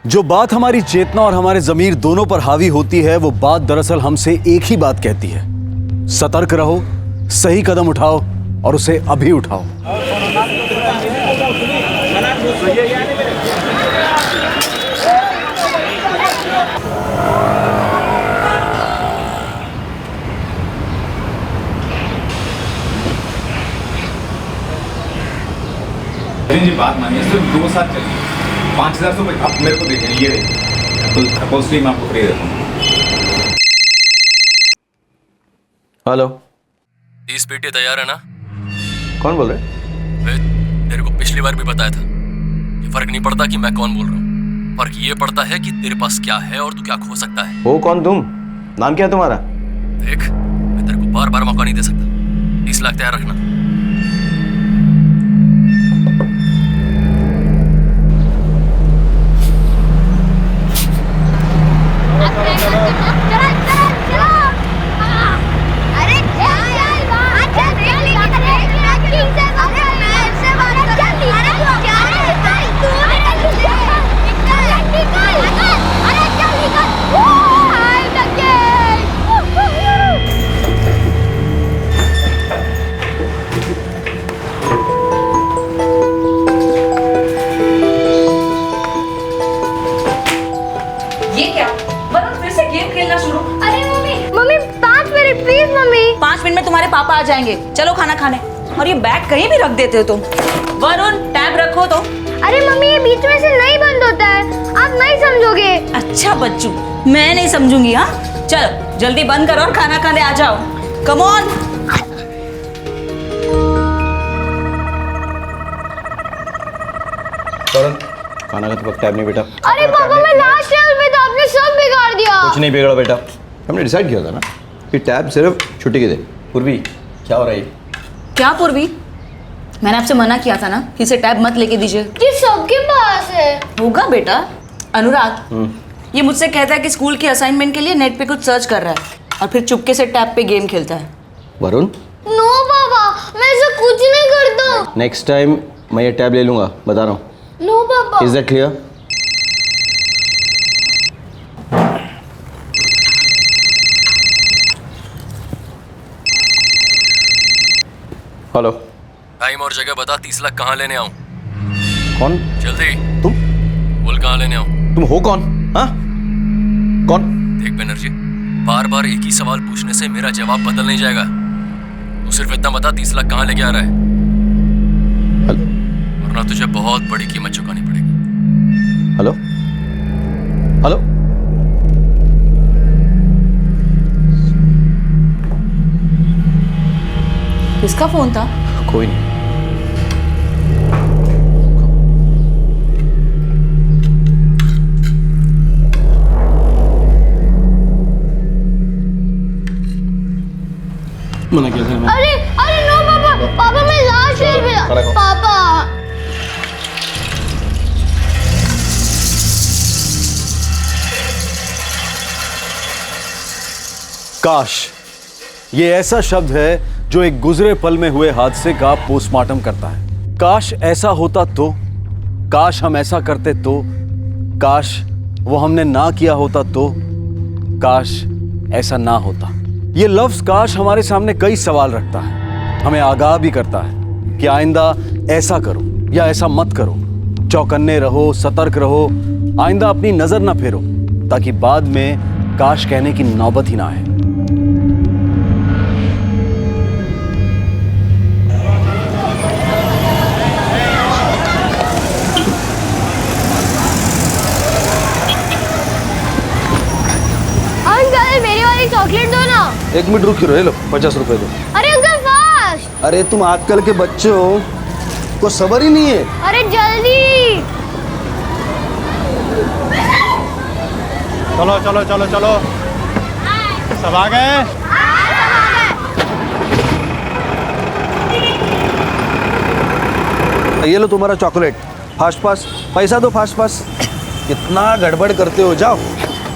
जो बात हमारी चेतना और हमारे जमीर दोनों पर हावी होती है, वो बात दरअसल हमसे एक ही बात कहती है। सतर्क रहो, सही कदम उठाओ और उसे अभी उठाओ। जी बात मानिए, सिर्फ 2 साल चलिए, 5,000 रुपये आप मेरे को देखें, ये देखिए, अपॉल्स्ट्री मैं आपको फ्री देता हूँ। हेलो, 30 पेटी तैयार है ना? कौन बोल रहे? वे तेरे को पिछली बार भी बताया था, ये फर्क नहीं पड़ता कि मैं कौन बोल रहा हूँ, फर्क ये पड़ता है कि तेरे पास क्या है और तू क्या खो सकता है। हो कौन तुम? नाम क्या है तुम्हारा? देख, मैं तेरे को बार बार मौका नहीं दे सकता। 30 लाख तैयार रखना। ये क्या? वरुण फिर से गेम खेलना शुरू? अरे mummy 5 minute please mummy. 5 minute में तुम्हारे पापा आ जाएंगे, चलो खाना खाने। और ये बैग कहीं भी रख देते हो तुम। वरुण टैब रखो तो। अरे मम्मी ये बीच में से नहीं बंद होता है, आप नहीं समझोगे। अच्छा बच्चू, मैं नहीं समझूंगी। हाँ चलो जल्दी बंद करो और खाना खाने आ जाओ। Come on. खाना का तो वक्त टाइम नहीं बेटा। अरे पापा मैं लास्ट टेबल पे था, आपने सब बिगाड़ दिया। कुछ नहीं बिगड़ा बेटा, हमने डिसाइड किया था ना कि टैब सिर्फ छुट्टी के दिन। पूर्वी क्या हो रहा है? क्या पूर्वी? मैंने आपसे मना किया था ना कि इसे टैब मत लेके दीजिए। ये सबके पास है। होगा बेटा। अनुराग ये मुझसे कहता है कि स्कूल के असाइनमेंट के लिए नेट पे कुछ सर्च कर रहा है और फिर चुपके से टैब पे गेम खेलता है। वरुण नो पापा, मैं ऐसा कुछ नहीं करता। नेक्स्ट टाइम मैं ये टैब ले लूंगा, बता रहा हूँ। नो पापा। Is that clear? Hello, time और जगह बता, 30 लाख कहाँ लेने आऊँ? कौन जल्दी तुम? बोल, कहाँ लेने आऊँ? तुम हो कौन? हाँ कौन? देख बनर्जी, बार बार एक ही सवाल पूछने से मेरा जवाब बदल नहीं जाएगा। तू सिर्फ इतना बता, 30 लाख कहाँ लेके आ रहा है, हेलो वरना तुझे बहुत बड़ी कीमत चुकानी पड़ेगी। हेलो हेलो, किसका फोन था? कोई नहीं। मना किया था मैंने। अरे नो पापा, पापा मैं लास्ट टेबल पे खड़ा था। करो। पापा काश, ये ऐसा शब्द है जो एक गुजरे पल में हुए हादसे का पोस्टमार्टम करता है। काश ऐसा होता तो, काश हम ऐसा करते तो, काश वो हमने ना किया होता तो, काश ऐसा ना होता। ये लफ्ज काश हमारे सामने कई सवाल रखता है, हमें आगाह भी करता है कि आइंदा ऐसा करो या ऐसा मत करो। चौकन्ने रहो, सतर्क रहो, आइंदा अपनी नजर ना फेरो, ताकि बाद में काश कहने की नौबत ही ना आए। अंकल मेरी वाली चॉकलेट दो ना। 1 मिनट रुक रहे, लो 50 रुपए दो। अरे अंकल फास्ट। अरे तुम आजकल के बच्चे हो, को सबर ही नहीं है। अरे जल्दी। चलो चलो चलो चलो, सब आ गए? ये लो तुम्हारा चॉकलेट, फास्ट फास्ट पैसा दो, फास्ट फास्ट। कितना गड़बड़ करते हो, जाओ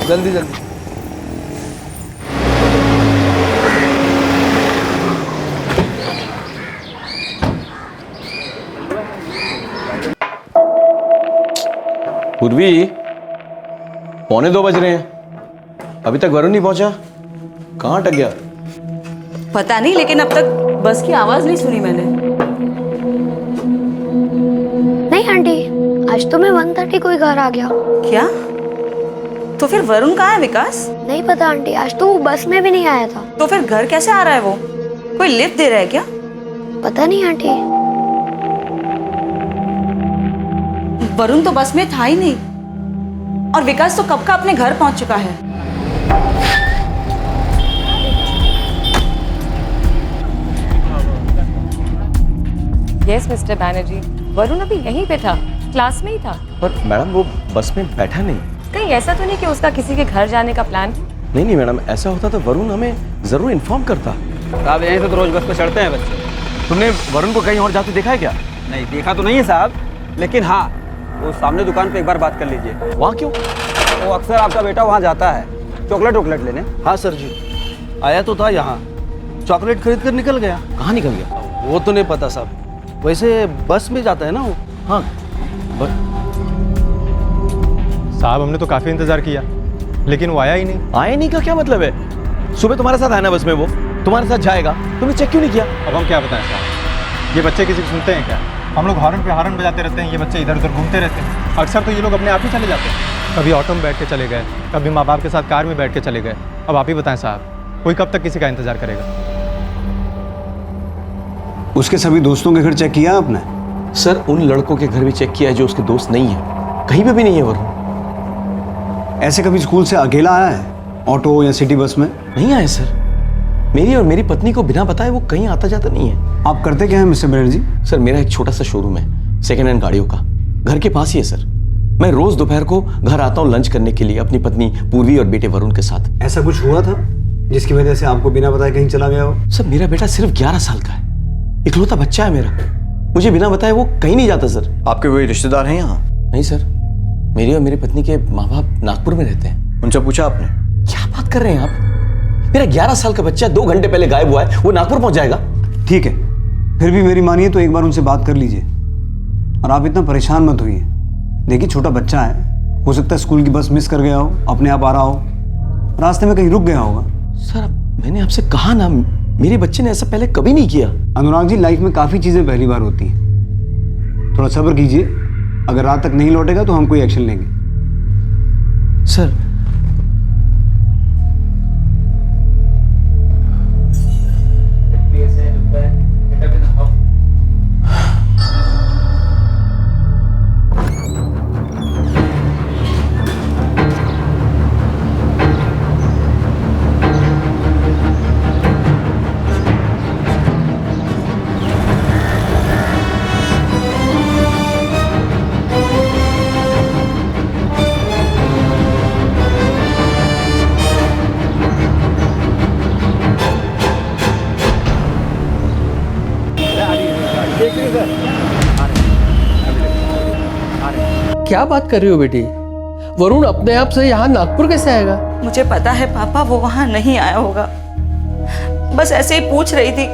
जल्दी जल्दी। पूर्वी 2:45 बज रहे हैं, अभी तक वरुण नहीं पहुंचा। कहाँ अटक गया? पता नहीं, लेकिन अब तक बस की आवाज नहीं सुनी मैंने। नहीं आंटी, आज तो मैं 1:30 को ही घर आ गया। क्या? तो फिर वरुण कहाँ है विकास? नहीं पता आंटी, आज तो वो बस में भी नहीं आया था। तो फिर घर कैसे आ रहा है वो? कोई लिफ्ट दे रहा है क्या? पता नहीं आंटी। वरुण तो बस में था ही नहीं, और विकास तो कब का अपने घर पहुंच चुका है। यस मिस्टर बैनर्जी, वरुण अभी यहीं पे था, क्लास में ही था। पर मैडम वो बस में बैठा नहीं। कहीं ऐसा तो नहीं कि उसका किसी के घर जाने का प्लान? नहीं मैडम, ऐसा होता तो वरुण हमें जरूर इन्फॉर्म करता। साहब यहीं से तो रोज बस पे चढ़ते हैं बच्चे। तुमने वरुण को कहीं और जाते देखा है क्या? नहीं देखा तो नहीं है साहब, लेकिन हाँ वो सामने दुकान पे एक बार बात कर लीजिए। वहाँ क्यों? वो अक्सर आपका बेटा वहाँ जाता है चॉकलेट लेने। हाँ सर जी, आया तो था यहाँ, चॉकलेट खरीद कर निकल गया। कहाँ निकल गया वो तो नहीं पता साहब, वैसे बस में जाता है ना वो। हाँ साहब हमने तो काफ़ी इंतज़ार किया, लेकिन वो आया ही नहीं। आए नहीं का क्या मतलब है? सुबह तुम्हारे साथ आया ना बस में, वो तुम्हारे साथ जाएगा, तुमने चेक क्यों नहीं किया? अब हम क्या बताएं साहब, ये बच्चे किसी को सुनते हैं क्या? हम लोग हॉर्न पे हॉर्न बजाते रहते हैं, ये बच्चे इधर उधर घूमते रहते हैं। अक्सर तो ये लोग अपने आप ही चले जाते हैं, कभी ऑटो में बैठ के चले गए, कभी माँ बाप के साथ कार में बैठ के चले गए। अब आप ही बताएं साहब, कोई कब तक किसी का इंतज़ार करेगा? उसके सभी दोस्तों के घर चेक किया आपने? सर उन लड़कों के घर भी चेक किया है जो उसके दोस्त नहीं है, कहीं पे भी नहीं है वरुण। ऐसे कभी स्कूल से अकेला आया है ऑटो या सिटी बस में? नहीं आया सर, मेरी और मेरी पत्नी को बिना बताए वो कहीं आता जाता नहीं है। आप करते क्या है मिस्टर बनर्जी? सर मेरा एक छोटा सा शोरूम है सेकेंड हैंड गाड़ियों का, घर के पास ही है सर। मैं रोज दोपहर को घर आता हूँ लंच करने के लिए अपनी पत्नी पूर्वी और बेटे वरुण के साथ। ऐसा कुछ हुआ था जिसकी वजह से आपको बिना बताए कहीं चला गया हो? सर मेरा बेटा सिर्फ 11 साल का है, इकलौता बच्चा है मेरा, मुझे बिना बताए वो कहीं नहीं जाता सर। आपके कोई रिश्तेदार हैं यहाँ? नहीं सर, मेरी और मेरी पत्नी के माँ बाप नागपुर में रहते हैं। उनसे पूछा आपने? क्या बात कर रहे हैं आप? मेरा 11 साल का बच्चा 2 घंटे पहले गायब हुआ है, वो नागपुर पहुंच जाएगा? ठीक है, फिर भी मेरी मानिए तो एक बार उनसे बात कर लीजिए। और आप इतना परेशान मत होइए, देखिए छोटा बच्चा है, हो सकता है स्कूल की बस मिस कर गया हो, अपने आप आ रहा हो, रास्ते में कहीं रुक गया होगा। सर मैंने आपसे कहा ना, मेरे बच्चे ने ऐसा पहले कभी नहीं किया। अनुराग जी, लाइफ में काफ़ी चीज़ें पहली बार होती हैं, थोड़ा सब्र कीजिए। अगर रात तक नहीं लौटेगा तो हम कोई एक्शन लेंगे। सर क्या बात कर रही हो बेटी? वरुण अपने आप से यहाँ नागपुर कैसे आएगा? मुझे पता है पापा, वो वहां नहीं आया होगा, बस ऐसे ही पूछ रही थी।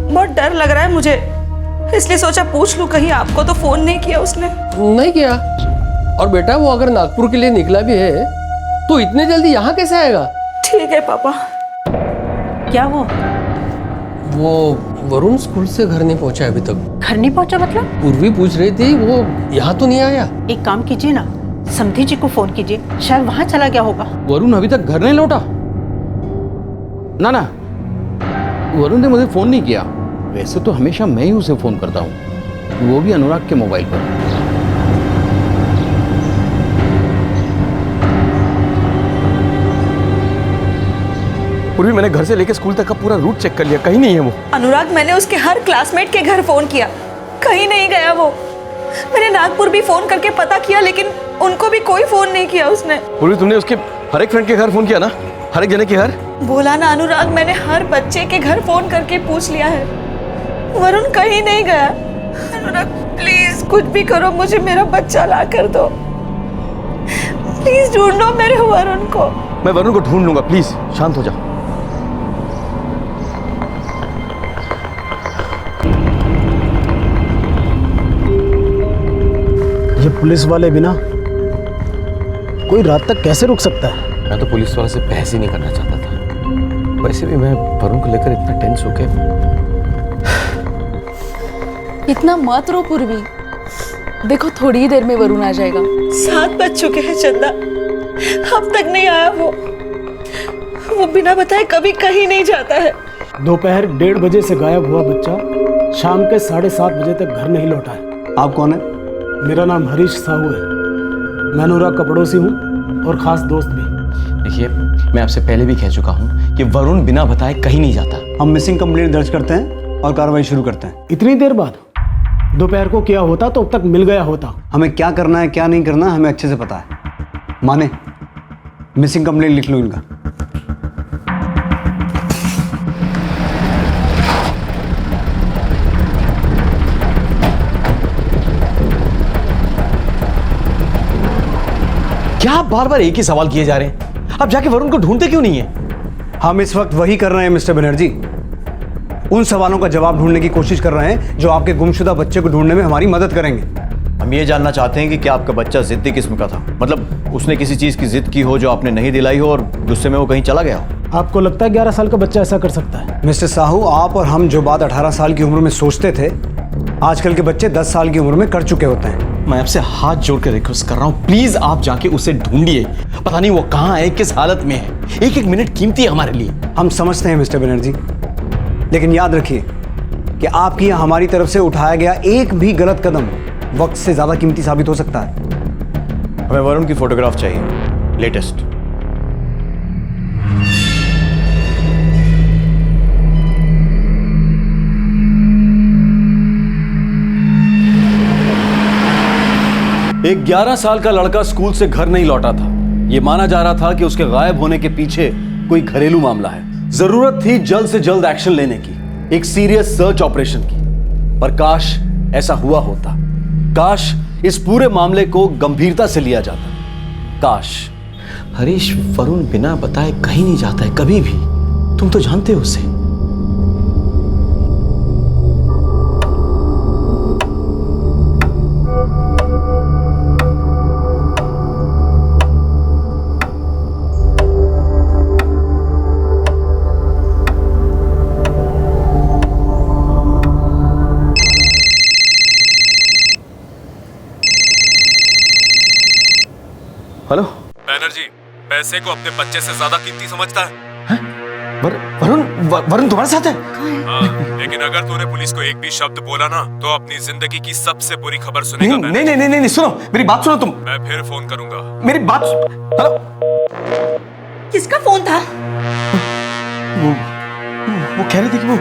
बहुत डर लग रहा है मुझे, इसलिए सोचा पूछ लूं, कहीं आपको तो फोन नहीं किया उसने? नहीं किया। और बेटा वो अगर नागपुर के लिए निकला भी है तो इतने जल्दी यहाँ कैसे आएगा? ठीक है पापा। क्या वो वरुण स्कूल से घर नहीं पहुंचा अभी तक। घर नहीं पहुंचा मतलब? पूर्वी पूछ रही थी, वो यहाँ तो नहीं आया। एक काम कीजिए ना, समधी जी को फोन कीजिए, शायद वहां चला गया होगा। वरुण अभी तक घर नहीं लौटा? ना वरुण ने मुझे फोन नहीं किया। वैसे तो हमेशा मैं ही उसे फोन करता हूँ, वो भी अनुराग के मोबाइल पर। पूर्वी मैंने घर से लेकर स्कूल तक का पूरा रूट चेक कर लिया, कहीं नहीं है वो। अनुराग, मैंने उसके हर क्लासमेट के घर फोन किया, कहीं नहीं गया वो। मैंने नागपुर भी फोन करके पता किया, लेकिन उनको भी कोई फोन नहीं किया उसने। पूर्वी तुमने उसके हर एक फ्रेंड के घर फोन किया ना, हर एक जने के घर? बोला ना अनुराग, मैंने हर बच्चे के घर फोन करके पूछ लिया है, वरुण कहीं नहीं गया। अनुराग प्लीज कुछ भी करो, मुझे मेरा बच्चा ला कर दो, प्लीज ढूंढो मेरे वरुण को। मैं वरुण को ढूंढ लूंगा, प्लीज शांत हो जा। ये पुलिस वाले भी ना कोई रात तक कैसे रुक सकता है? मैं तो पुलिस वाले से बहस ही नहीं करना चाहता था। वैसे भी मैं वरुण को लेकर इतना टेंस हो गया। इतना मत रो पूर्वी, देखो थोड़ी ही देर में वरुण आ जाएगा। 7 बज चुके हैं चंदा, अब तक नहीं आया वो बिना बताए कभी कहीं नहीं जाता है। दोपहर 1:30 बजे से गायब हुआ बच्चा शाम के 7:30 बजे तक घर नहीं लौटा है। आप कौन है? मेरा नाम हरीश साहू है, मैं नूरा का पड़ोसी हूँ और खास दोस्त भी। देखिए, मैं आपसे पहले भी कह चुका हूँ कि वरुण बिना बताए कहीं नहीं जाता। हम मिसिंग कंप्लेंट दर्ज करते हैं और कार्रवाई शुरू करते हैं। इतनी देर बाद? दोपहर को किया होता तो अब तक मिल गया होता। हमें क्या करना है क्या नहीं करना हमें अच्छे से पता है। माने, मिसिंग कंप्लेंट लिख लो इनका। क्या आप बार बार एक ही सवाल किए जा रहे हैं? आप जाके वरुण को ढूंढते क्यों नहीं है? हम इस वक्त वही कर रहे हैं मिस्टर बनर्जी, उन सवालों का जवाब ढूंढने की कोशिश कर रहे हैं जो आपके गुमशुदा बच्चे को ढूंढने में हमारी मदद करेंगे। हम ये जानना चाहते हैं कि क्या आपका बच्चा जिद्दी किस्म का था, मतलब उसने किसी चीज की जिद की हो जो आपने नहीं दिलाई हो और गुस्से में वो कहीं चला गया हो। आपको लगता है 11 साल का बच्चा ऐसा कर सकता है? मिस्टर साहू, आप और हम जो बात 18 साल की उम्र में सोचते थे, आजकल के बच्चे 10 साल की उम्र में कर चुके होते हैं। मैं आपसे हाथ जोड़ कर रिक्वेस्ट कर रहा हूँ, प्लीज आप जाके उसे ढूंढिए। पता नहीं वो कहाँ है, किस हालत में है। एक एक मिनट कीमती है हमारे लिए। हम समझते हैं मिस्टर बनर्जी, लेकिन याद रखिए कि आपकी या हमारी तरफ से उठाया गया एक भी गलत कदम वक्त से ज्यादा कीमती साबित हो सकता है। हमें वरुण की फोटोग्राफ चाहिए, लेटेस्ट। एक 11 साल का लड़का स्कूल से घर नहीं लौटा था। यह माना जा रहा था कि उसके गायब होने के पीछे कोई घरेलू मामला है। जरूरत थी जल्द से जल्द एक्शन लेने की, एक सीरियस सर्च ऑपरेशन की। पर काश ऐसा हुआ होता, काश इस पूरे मामले को गंभीरता से लिया जाता। काश। हरीश, वरुण बिना बताए कहीं नहीं जाता है कभी भी। तुम तो जानते हो उसे। हेलो बैनर्जी, पैसे को अपने बच्चे से ज्यादा कीमती समझता है? वरुण तुम्हारे साथ है? हाँ, लेकिन अगर तूने पुलिस को एक भी शब्द बोला ना तो अपनी जिंदगी की सबसे बुरी खबर सुनेगा। नहीं, सुनो मेरी बात सुनो तुम। मैं फिर फोन करूंगा। मेरी बात। हेलो, किसका फोन था? वो कह रहे थे कि वो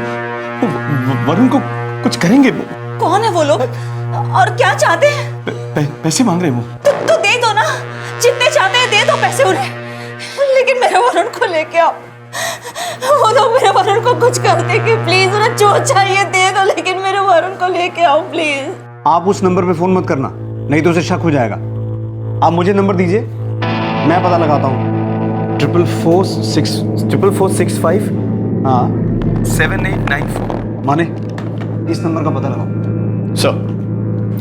वरुण को कुछ करेंगे। कौन है वो लोग और क्या चाहते हैं? पैसे मांग रहे हैं वो। तो दे दो ना, जितने चाहते हैं दे दो पैसे उन्हें, लेकिन मेरे वरुण को लेके आओ। वो लोग मेरे वरुण को कुछ कर देंगे, प्लीज उन्हें जो चाहिए दे दो, लेकिन मेरे वरुण को लेके आओ प्लीज। आप उस नंबर पे फोन मत करना, नहीं तो उसे शक हो जाएगा। आप मुझे नंबर दीजिए, मैं पता लगाता हूँ। 44465 हाँ 7894। माने, इस नंबर का पता लगाओ। सर,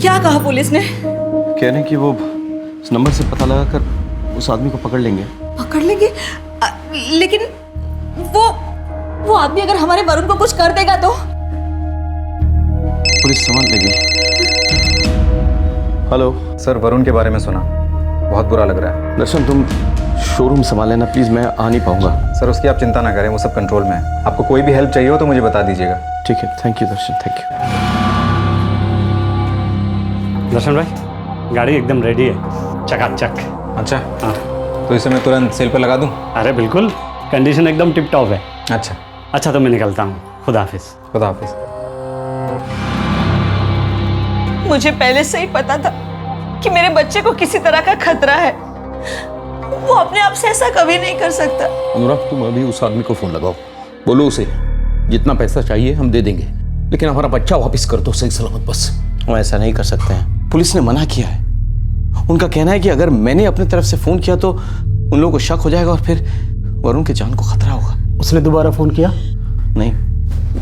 क्या कहा पुलिस ने? कह रहे हैं कि वो इस नंबर से पता लगाकर उस आदमी को पकड़ लेंगे। पकड़ लेंगे? लेकिन वो आदमी अगर हमारे वरुण को कुछ कर देगा तो? पुलिस समझ लेगी। हेलो सर, वरुण के बारे में सुना, बहुत बुरा लग रहा है। दर्शन, तुम शोरूम संभाल लेना प्लीज, मैं आ नहीं पाऊंगा। सर उसकी आप चिंता ना करें, वो सब कंट्रोल में है। आपको कोई भी हेल्प चाहिए हो तो मुझे बता दीजिएगा। ठीक है, thank you Darshan, thank you. Darshan भाई, गाड़ी एकदम रेडी है, चकाचक। अच्छा हाँ, तो इसे मैं तुरंत सेल पर लगा दूं? अरे बिल्कुल, कंडीशन एकदम टिप टॉप है। अच्छा तो मैं निकलता हूँ, खुदा हाफिज। खुदा हाफिज। मुझे पहले से ही पता था कि मेरे बच्चे को किसी तरह का खतरा है। वो अपने आप से ऐसा कभी नहीं कर सकता। अनुराग, तुम अभी उस आदमी को फोन लगाओ, बोलो उसे जितना पैसा चाहिए हम दे देंगे, लेकिन हमारा बच्चा वापस कर दो सही सलामत बस। हम ऐसा नहीं कर सकते हैं, पुलिस ने मना किया है। उनका कहना है कि अगर मैंने अपनी तरफ से फोन किया तो उन लोगों को शक हो जाएगा और फिर वरुण की जान को खतरा होगा। उसने दोबारा फोन किया? नहीं।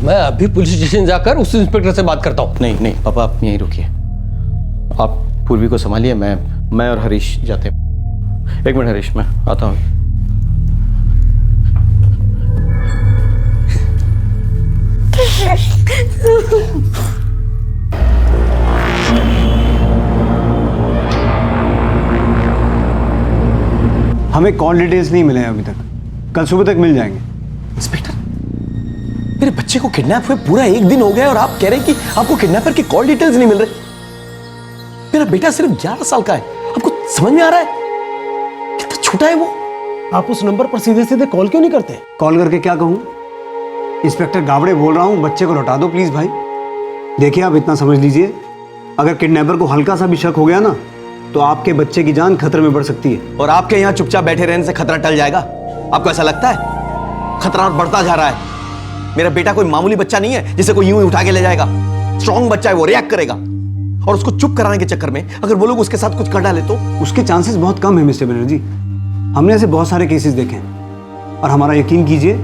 मैं अभी पुलिस स्टेशन जाकर उस इंस्पेक्टर से बात करता हूँ। नहीं पापा, आप यहीं रुकिए, आप पूर्वी को संभालिए, मैं और हरीश जाते हैं। एक मिनट हरीश, मैं आता हूँ। हमें कॉल डिटेल्स नहीं मिले हैं अभी तक, कल सुबह तक मिल जाएंगे। इंस्पेक्टर, मेरे बच्चे को किडनैप हुए पूरा 1 दिन हो गया और आप कह रहे हैं कि आपको किडनैपर की कॉल डिटेल्स नहीं मिल रहे। मेरा बेटा सिर्फ 11 साल का है, आपको समझ में आ रहा है कितना छोटा है वो? आप उस नंबर पर सीधे सीधे कॉल क्यों नहीं करते? कॉल करके क्या कहूँ? इंस्पेक्टर गावड़े बोल रहा हूँ, बच्चे को लौटा दो प्लीज भाई। देखिए आप इतना समझ लीजिए, अगर किडनैपर को हल्का सा भी शक हो गया ना तो आपके बच्चे की जान खतरे में बढ़ सकती है। और आपके यहाँ चुपचाप बैठे रहने से खतरा टल जाएगा? आपको ऐसा लगता है? खतरा और बढ़ता जा रहा है। मेरा बेटा कोई मामूली बच्चा नहीं है जिसे कोई यूं ही उठा के ले जाएगा। स्ट्रॉन्ग बच्चा है, वो रिएक्ट करेगा। और उसको चुप कराने के चक्कर में अगर वो लोग उसके साथ कुछ कर डाले तो? उसके चांसेस बहुत कम है मिस्टर बनर्जी। हमने ऐसे बहुत सारे केसेस देखे हैं और हमारा यकीन कीजिए,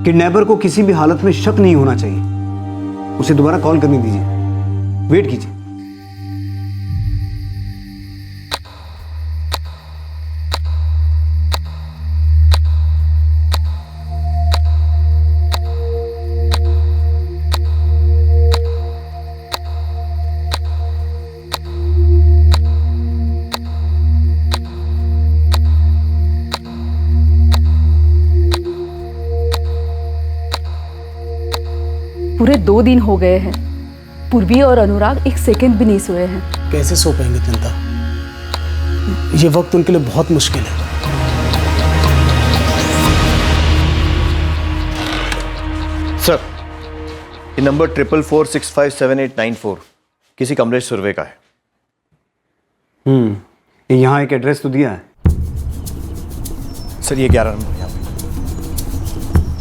किडनैपर को किसी भी हालत में शक नहीं होना चाहिए। उसे दोबारा कॉल करने दीजिए, वेट कीजिए। पूरे 2 दिन हो गए हैं, पूर्वी और अनुराग 1 सेकंड भी नहीं सोए हैं। कैसे सो पाएंगे चिंता? ये वक्त उनके लिए बहुत मुश्किल है। सर, ये नंबर 44465789 किसी कमलेश सुरवे का है। ये यहाँ एक एड्रेस तो दिया है। सर ये 11 नंबर यहाँ पे।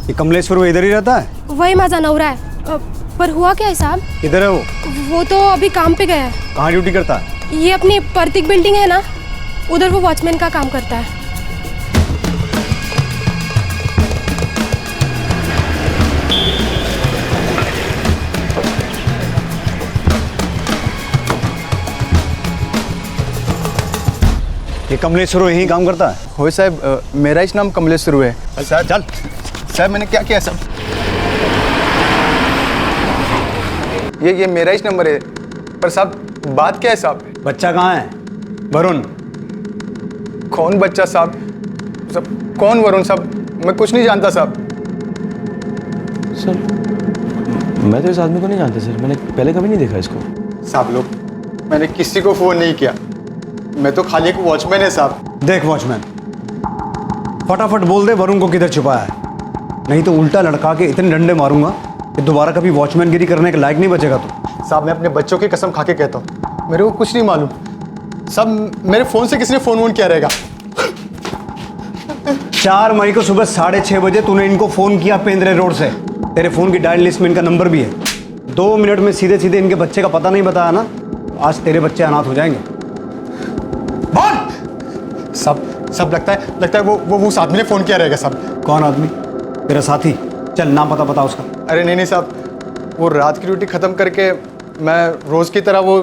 ये कमलेश सुरवे इधर ही रहता है? वही माझा नवरा है। पर हुआ क्या है साहब? किधर है वो? वो तो अभी काम पे गया है। कहाँ ड्यूटी करता है? ये अपनी प्रतीक बिल्डिंग है ना, उधर वो वॉचमैन का काम करता है। ये कमलेश सुरवे यहीं काम करता है? हो साहब, मेरा ही नाम कमलेश सुरवे है। सर चल। साहब मैंने क्या किया साहब? ये मेरा ही नंबर है। पर साहब बात क्या है साहब? बच्चा कहाँ है? वरुण। कौन बच्चा साहब? सब कौन वरुण साहब? मैं कुछ नहीं जानता साहब। सर मैं तो इस आदमी को नहीं जानता सर, मैंने पहले कभी नहीं देखा इसको। साहब लोग, मैंने किसी को फोन नहीं किया, मैं तो खाली एक वॉचमैन है साहब। देख वॉचमैन, फटाफट बोल दे वरुण को किधर छुपाया है, नहीं तो उल्टा लड़का के इतने डंडे मारूंगा कि दोबारा कभी वॉचमैन गिरी करने के लायक नहीं बचेगा तू। साहब मैं अपने बच्चों की कसम खा के कहता हूँ, मेरे को कुछ नहीं मालूम साहब। मेरे फोन से किसी ने फोन किया रहेगा। 4 मई को सुबह 6:30 बजे तूने इनको फोन किया पेंद्रे रोड से। तेरे फोन की डायल लिस्ट में इनका नंबर भी है। 2 मिनट में सीधे सीधे इनके बच्चे का पता नहीं बताया ना, आज तेरे बच्चे अनाथ हो जाएंगे। सब लगता है वो उस आदमी ने फोन किया रहेगा साहब। कौन आदमी? तेरा साथी? चल नाम पता बता उसका। अरे नहीं साहब, वो रात की ड्यूटी खत्म करके मैं रोज की तरह वो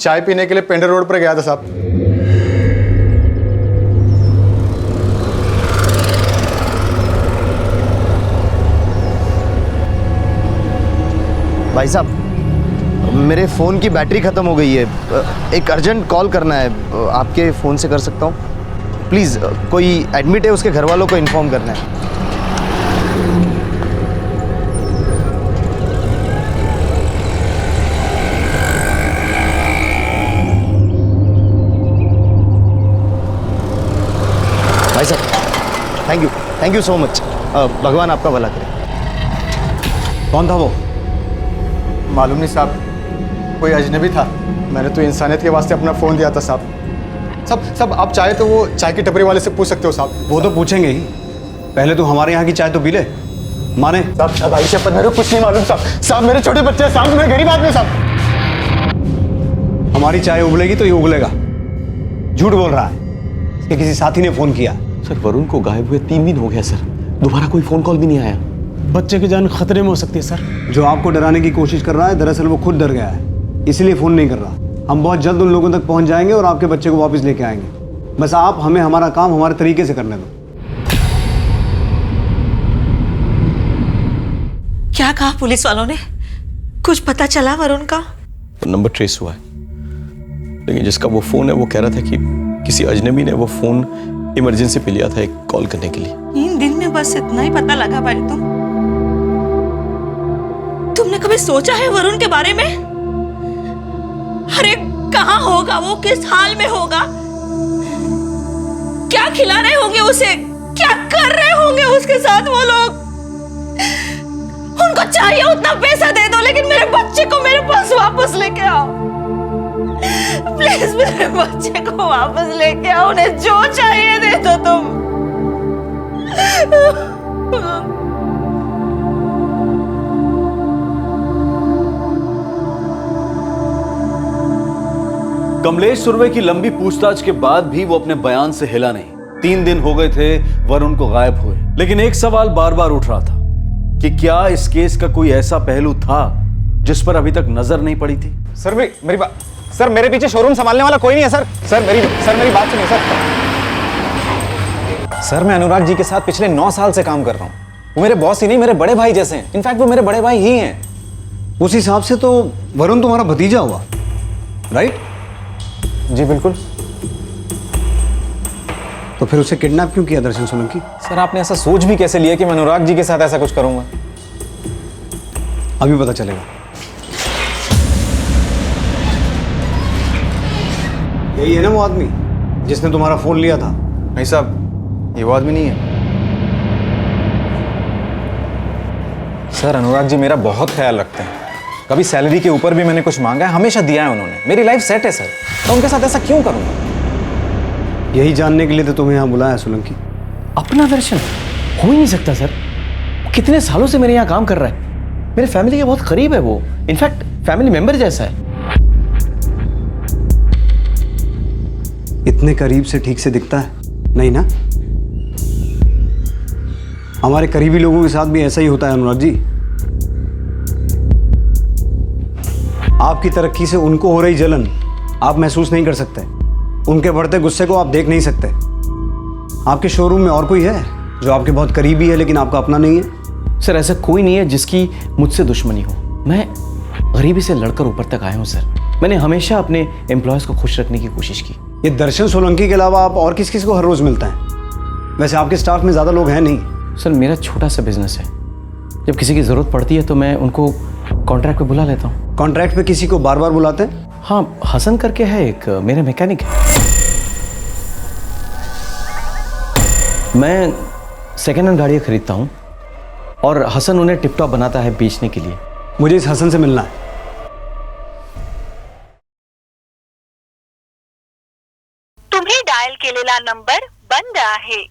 चाय पीने के लिए पेंडर रोड पर गया था साहब। भाई साहब मेरे फ़ोन की बैटरी ख़त्म हो गई है, एक अर्जेंट कॉल करना है, आपके फ़ोन से कर सकता हूँ? प्लीज़, कोई एडमिट है, उसके घर वालों को इन्फॉर्म करना है। भाई साहब थैंक यू सो मच, भगवान आपका भला करे। कौन था वो? मालूम नहीं साहब, कोई अजनबी था। मैंने तो इंसानियत के वास्ते अपना फ़ोन दिया था साहब। सब आप चाहे तो वो चाय की टपरी वाले से पूछ सकते हो साहब। वो तो पूछेंगे ही, पहले तो हमारे यहाँ की चाय तो पी ले। माने साहब आई शपथ, मेरे को कुछ नहीं मालूम साहब। मेरे छोटे बच्चे हैं साहब, मैं गरीब आदमी साहब। हमारी चाय उबलेगी तो ये उगलेगा। झूठ बोल रहा है, इसके किसी साथी ने फोन किया। सर वरुण को गायब हुए 3 दिन हो गया सर, दोबारा कोई फोन कॉल भी नहीं आया। बच्चे की जान खतरे में हो सकती है सर। जो आपको डराने की कोशिश कर रहा है, दरअसल वो खुद डर गया है, इसलिए फोन नहीं कर रहा। हम बहुत जल्द उन लोगों तक पहुंच जाएंगे और आपके बच्चे को वापस लेके आएंगे। बस आप हमें हमारा काम हमारे तरीके से करने दो। क्या कहा पुलिस वालों ने? कुछ पता चला वरुण का? नंबर ट्रेस हुआ है, लेकिन जिसका वो फोन है वो कह रहा था कि किसी अजनबी ने वो फोन इमरजेंसी पे लिया था एक कॉल करने के लिए। 3 दिन में बस इतना ही पता लगा भाई? तुमने कभी सोचा है वरुण के बारे में? अरे कहाँ होगा वो, किस हाल में होगा, क्या खिला रहे होंगे उसे, क्या कर रहे होंगे उसके साथ वो लोग? उनको चाहिए उतना पैसा दे दो, लेकिन मेरे बच्चे को मेरे पास वापस लेके आओ प्लीज। मेरे बच्चे को वापस लेके आओ, उन्हें जो चाहिए दे दो तुम। कमलेश सुरवे की लंबी पूछताछ के बाद भी वो अपने बयान से हिला नहीं। 3 दिन हो गए थे वरुण को गायब हुए, लेकिन एक सवाल बार बार उठ रहा था कि क्या इस केस का कोई ऐसा पहलू था जिस पर अभी तक नजर नहीं पड़ी थी। सर मेरी बात, सर मेरे पीछे शोरूम संभालने वाला कोई नहीं है सर। सर मेरी बात सुनिए सर। सर मैं अनुराग जी के साथ पिछले 9 साल से काम कर रहा हूँ। वो मेरे बॉस ही नहीं, मेरे बड़े भाई जैसे हैं। इनफैक्ट वो मेरे बड़े भाई ही हैं। उस हिसाब से तो वरुण तुम्हारा भतीजा हुआ, राइट? जी बिल्कुल। तो फिर उसे किडनैप क्यों किया दर्शन सोलंकी? सर आपने ऐसा सोच भी कैसे लिया कि मैं अनुराग जी के साथ ऐसा कुछ करूंगा? अभी पता चलेगा। यही है ना वो आदमी जिसने तुम्हारा फोन लिया था? नहीं साहब, ये वो आदमी नहीं है। सर अनुराग जी मेरा बहुत ख्याल रखते हैं। कभी सैलरी के ऊपर भी मैंने कुछ मांगा है, हमेशा दिया है उन्होंने। मेरी लाइफ सेट है सर, तो उनके साथ ऐसा क्यों करूंगा? यही जानने के लिए तो तुम्हें यहाँ बुलाया सोलंकी। अपना दर्शन हो ही नहीं सकता सर। कितने सालों से मेरे यहाँ काम कर रहा है, मेरे फैमिली के बहुत करीब है वो, इनफैक्ट फैमिली मेंबर जैसा है। इतने करीब से ठीक से दिखता है नहीं ना? हमारे करीबी लोगों के साथ भी ऐसा ही होता है अनुराग जी। आपकी तरक्की से उनको हो रही जलन आप महसूस नहीं कर सकते, उनके बढ़ते गुस्से को आप देख नहीं सकते। आपके शोरूम में और कोई है जो आपके बहुत करीबी है लेकिन आपका अपना नहीं है? सर ऐसा कोई नहीं है जिसकी मुझसे दुश्मनी हो। मैं गरीबी से लड़कर ऊपर तक आया हूँ सर। मैंने हमेशा अपने एम्प्लॉयज़ को खुश रखने की कोशिश की। ये दर्शन सोलंकी के अलावा आप और किस किस को हर रोज मिलता है? वैसे आपके स्टाफ में ज़्यादा लोग हैं नहीं। सर मेरा छोटा सा बिजनेस है, जब किसी की ज़रूरत पड़ती है तो मैं उनको कॉन्ट्रैक्ट पे बुला लेता हूँ। कॉन्ट्रैक्ट पे किसी को बार बार बुलाते हैं? हाँ, हसन करके है एक, मेरे मैकेनिक है। मैं सेकेंड हैंड गाड़ियाँ खरीदता हूँ और हसन उन्हें टिप टॉप बनाता है बेचने के लिए। मुझे इस हसन से मिलना है। तुम्हें डायल केलेला नंबर बंद आहे।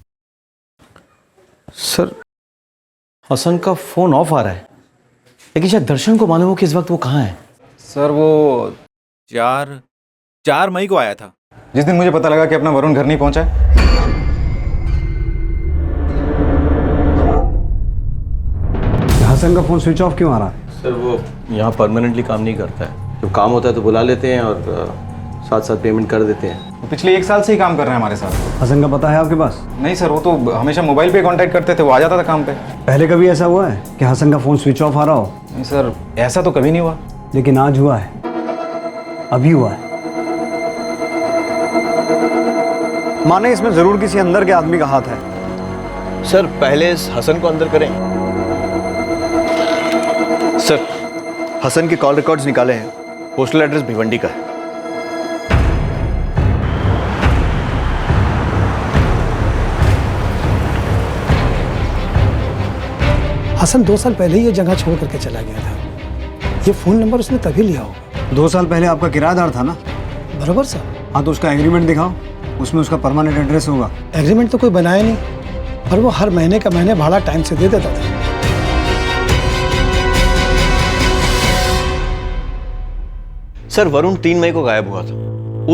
सर हसन का फोन ऑफ आ रहा है, लेकिन शायद दर्शन को मालूम हो कि इस वक्त वो कहाँ है। सर वो 4 मई को आया था, जिस दिन मुझे पता लगा कि अपना वरुण घर नहीं पहुंचा है। हसन का फोन स्विच ऑफ क्यों आ रहा है? सर वो यहाँ परमानेंटली काम नहीं करता है, जब काम होता है तो बुला लेते हैं और साथ साथ पेमेंट कर देते हैं। वो पिछले 1 साल से ही काम कर रहे हैं हमारे साथ। हसन का पता है आपके पास? नहीं सर, वो तो हमेशा मोबाइल पे कांटेक्ट करते थे, वो आ जाता था काम पे। पहले कभी ऐसा हुआ है कि हसन का फोन स्विच ऑफ आ रहा हो? नहीं सर, ऐसा तो कभी नहीं हुआ। लेकिन आज हुआ है, अभी हुआ है। माने इसमें जरूर किसी अंदर के आदमी का हाथ है। सर पहले इस हसन को अंदर करें। सर हसन के कॉल रिकॉर्ड्स निकाले हैं, पोस्टल एड्रेस भिवंडी का है। हसन 2 साल पहले ही ये जगह छोड़ करके चला गया था। ये फोन नंबर उसने तभी लिया होगा। 2 साल पहले आपका किराएदार था ना? बराबर साहब। हाँ तो उसका एग्रीमेंट दिखाओ, उसमें उसका परमानेंट एड्रेस होगा। एग्रीमेंट तो कोई बनाया नहीं, पर वो हर महीने का महीने भाड़ा टाइम से दे देता था। सर वरुण 3 मई को गायब हुआ था।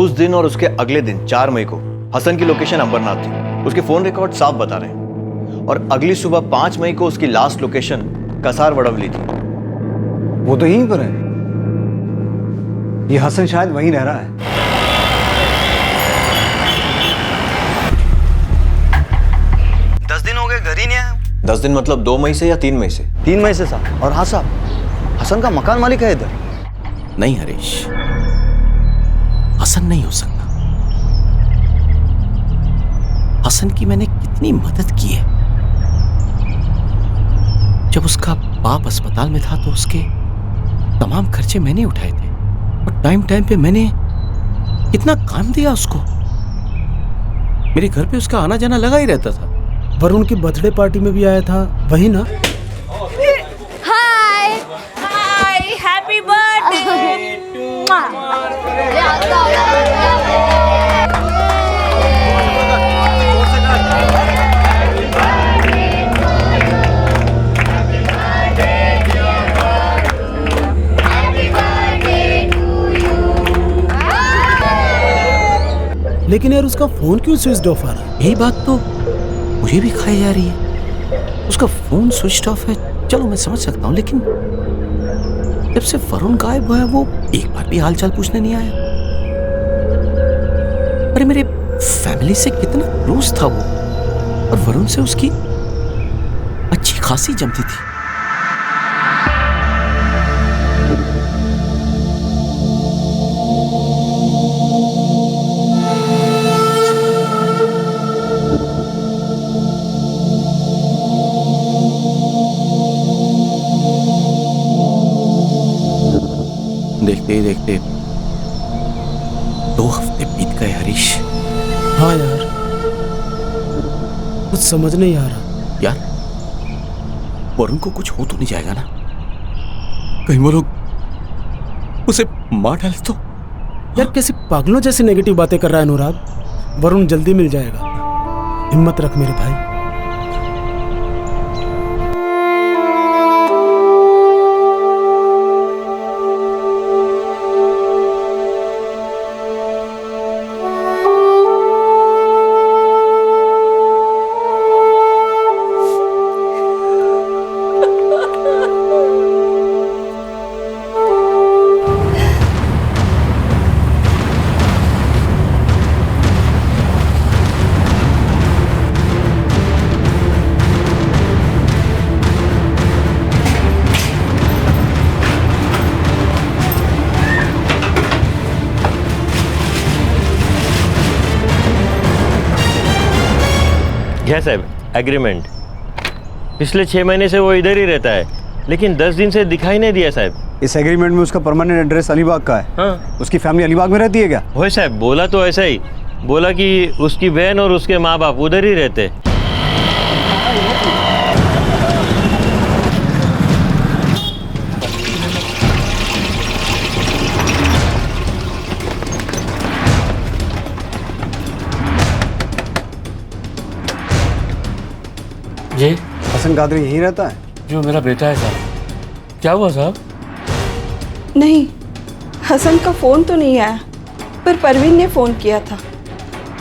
उस दिन और उसके अगले दिन 4 मई को हसन की लोकेशन अंबरनाथ थी। उसके फोन रिकॉर्ड साफ बता रहे हैं। और अगली सुबह 5 मई को उसकी लास्ट लोकेशन कसार वड़वली थी। वो तो यहीं पर है। ये हसन शायद वहीं रह रहा है। 10 दिन मतलब 2 मई से या 3 मई से? 3 मई से साहब। और हाँ साहब, हसन का मकान मालिक है इधर। नहीं हरीश, हसन नहीं हो सकता। हसन की मैंने कितनी मदद की है। जब उसका बाप अस्पताल में था तो उसके तमाम खर्चे मैंने उठाए थे और टाइम टाइम पे मैंने कितना काम दिया उसको। मेरे घर पे उसका आना जाना लगा ही रहता था। वरुण की बर्थडे पार्टी में भी आया था, वही ना? हाय हाय, हैप्पी बर्थडे। लेकिन यार उसका फोन क्यों स्विच ऑफ आ रहा है? यही बात तो मुझे भी खाई जा रही है। उसका फोन स्विच ऑफ है, चलो मैं समझ सकता हूँ, लेकिन जब से वरुण गायब हुआ है वो एक बार भी हालचाल पूछने नहीं आया। अरे मेरे फैमिली से कितना क्लोज था वो, और वरुण से उसकी अच्छी खासी जमती थी। देखते ही देखते 2 हफ्ते बीत गए हरीश। हाँ यार, कुछ समझ नहीं आ रहा। यार वरुण को कुछ हो तो नहीं जाएगा ना? कहीं वो लोग उसे मार डाले तो? यार कैसे पागलों जैसी नेगेटिव बातें कर रहा है अनुराग। वरुण जल्दी मिल जाएगा, हिम्मत रख मेरे भाई। क्या साहब, एग्रीमेंट पिछले 6 महीने से वो इधर ही रहता है, लेकिन 10 दिन से दिखाई नहीं दिया साहब। इस एग्रीमेंट में उसका परमानेंट एड्रेस अलीबाग का है। हाँ। उसकी फैमिली अलीबाग में रहती है क्या? हो साहब, बोला तो ऐसा ही, बोला कि उसकी बहन और उसके माँ बाप उधर ही रहते। जी हसन कादरी यहीं रहता है? जो मेरा बेटा है साहब। क्या हुआ साहब? नहीं, हसन का फ़ोन तो नहीं आया, पर परवीन ने फ़ोन किया था।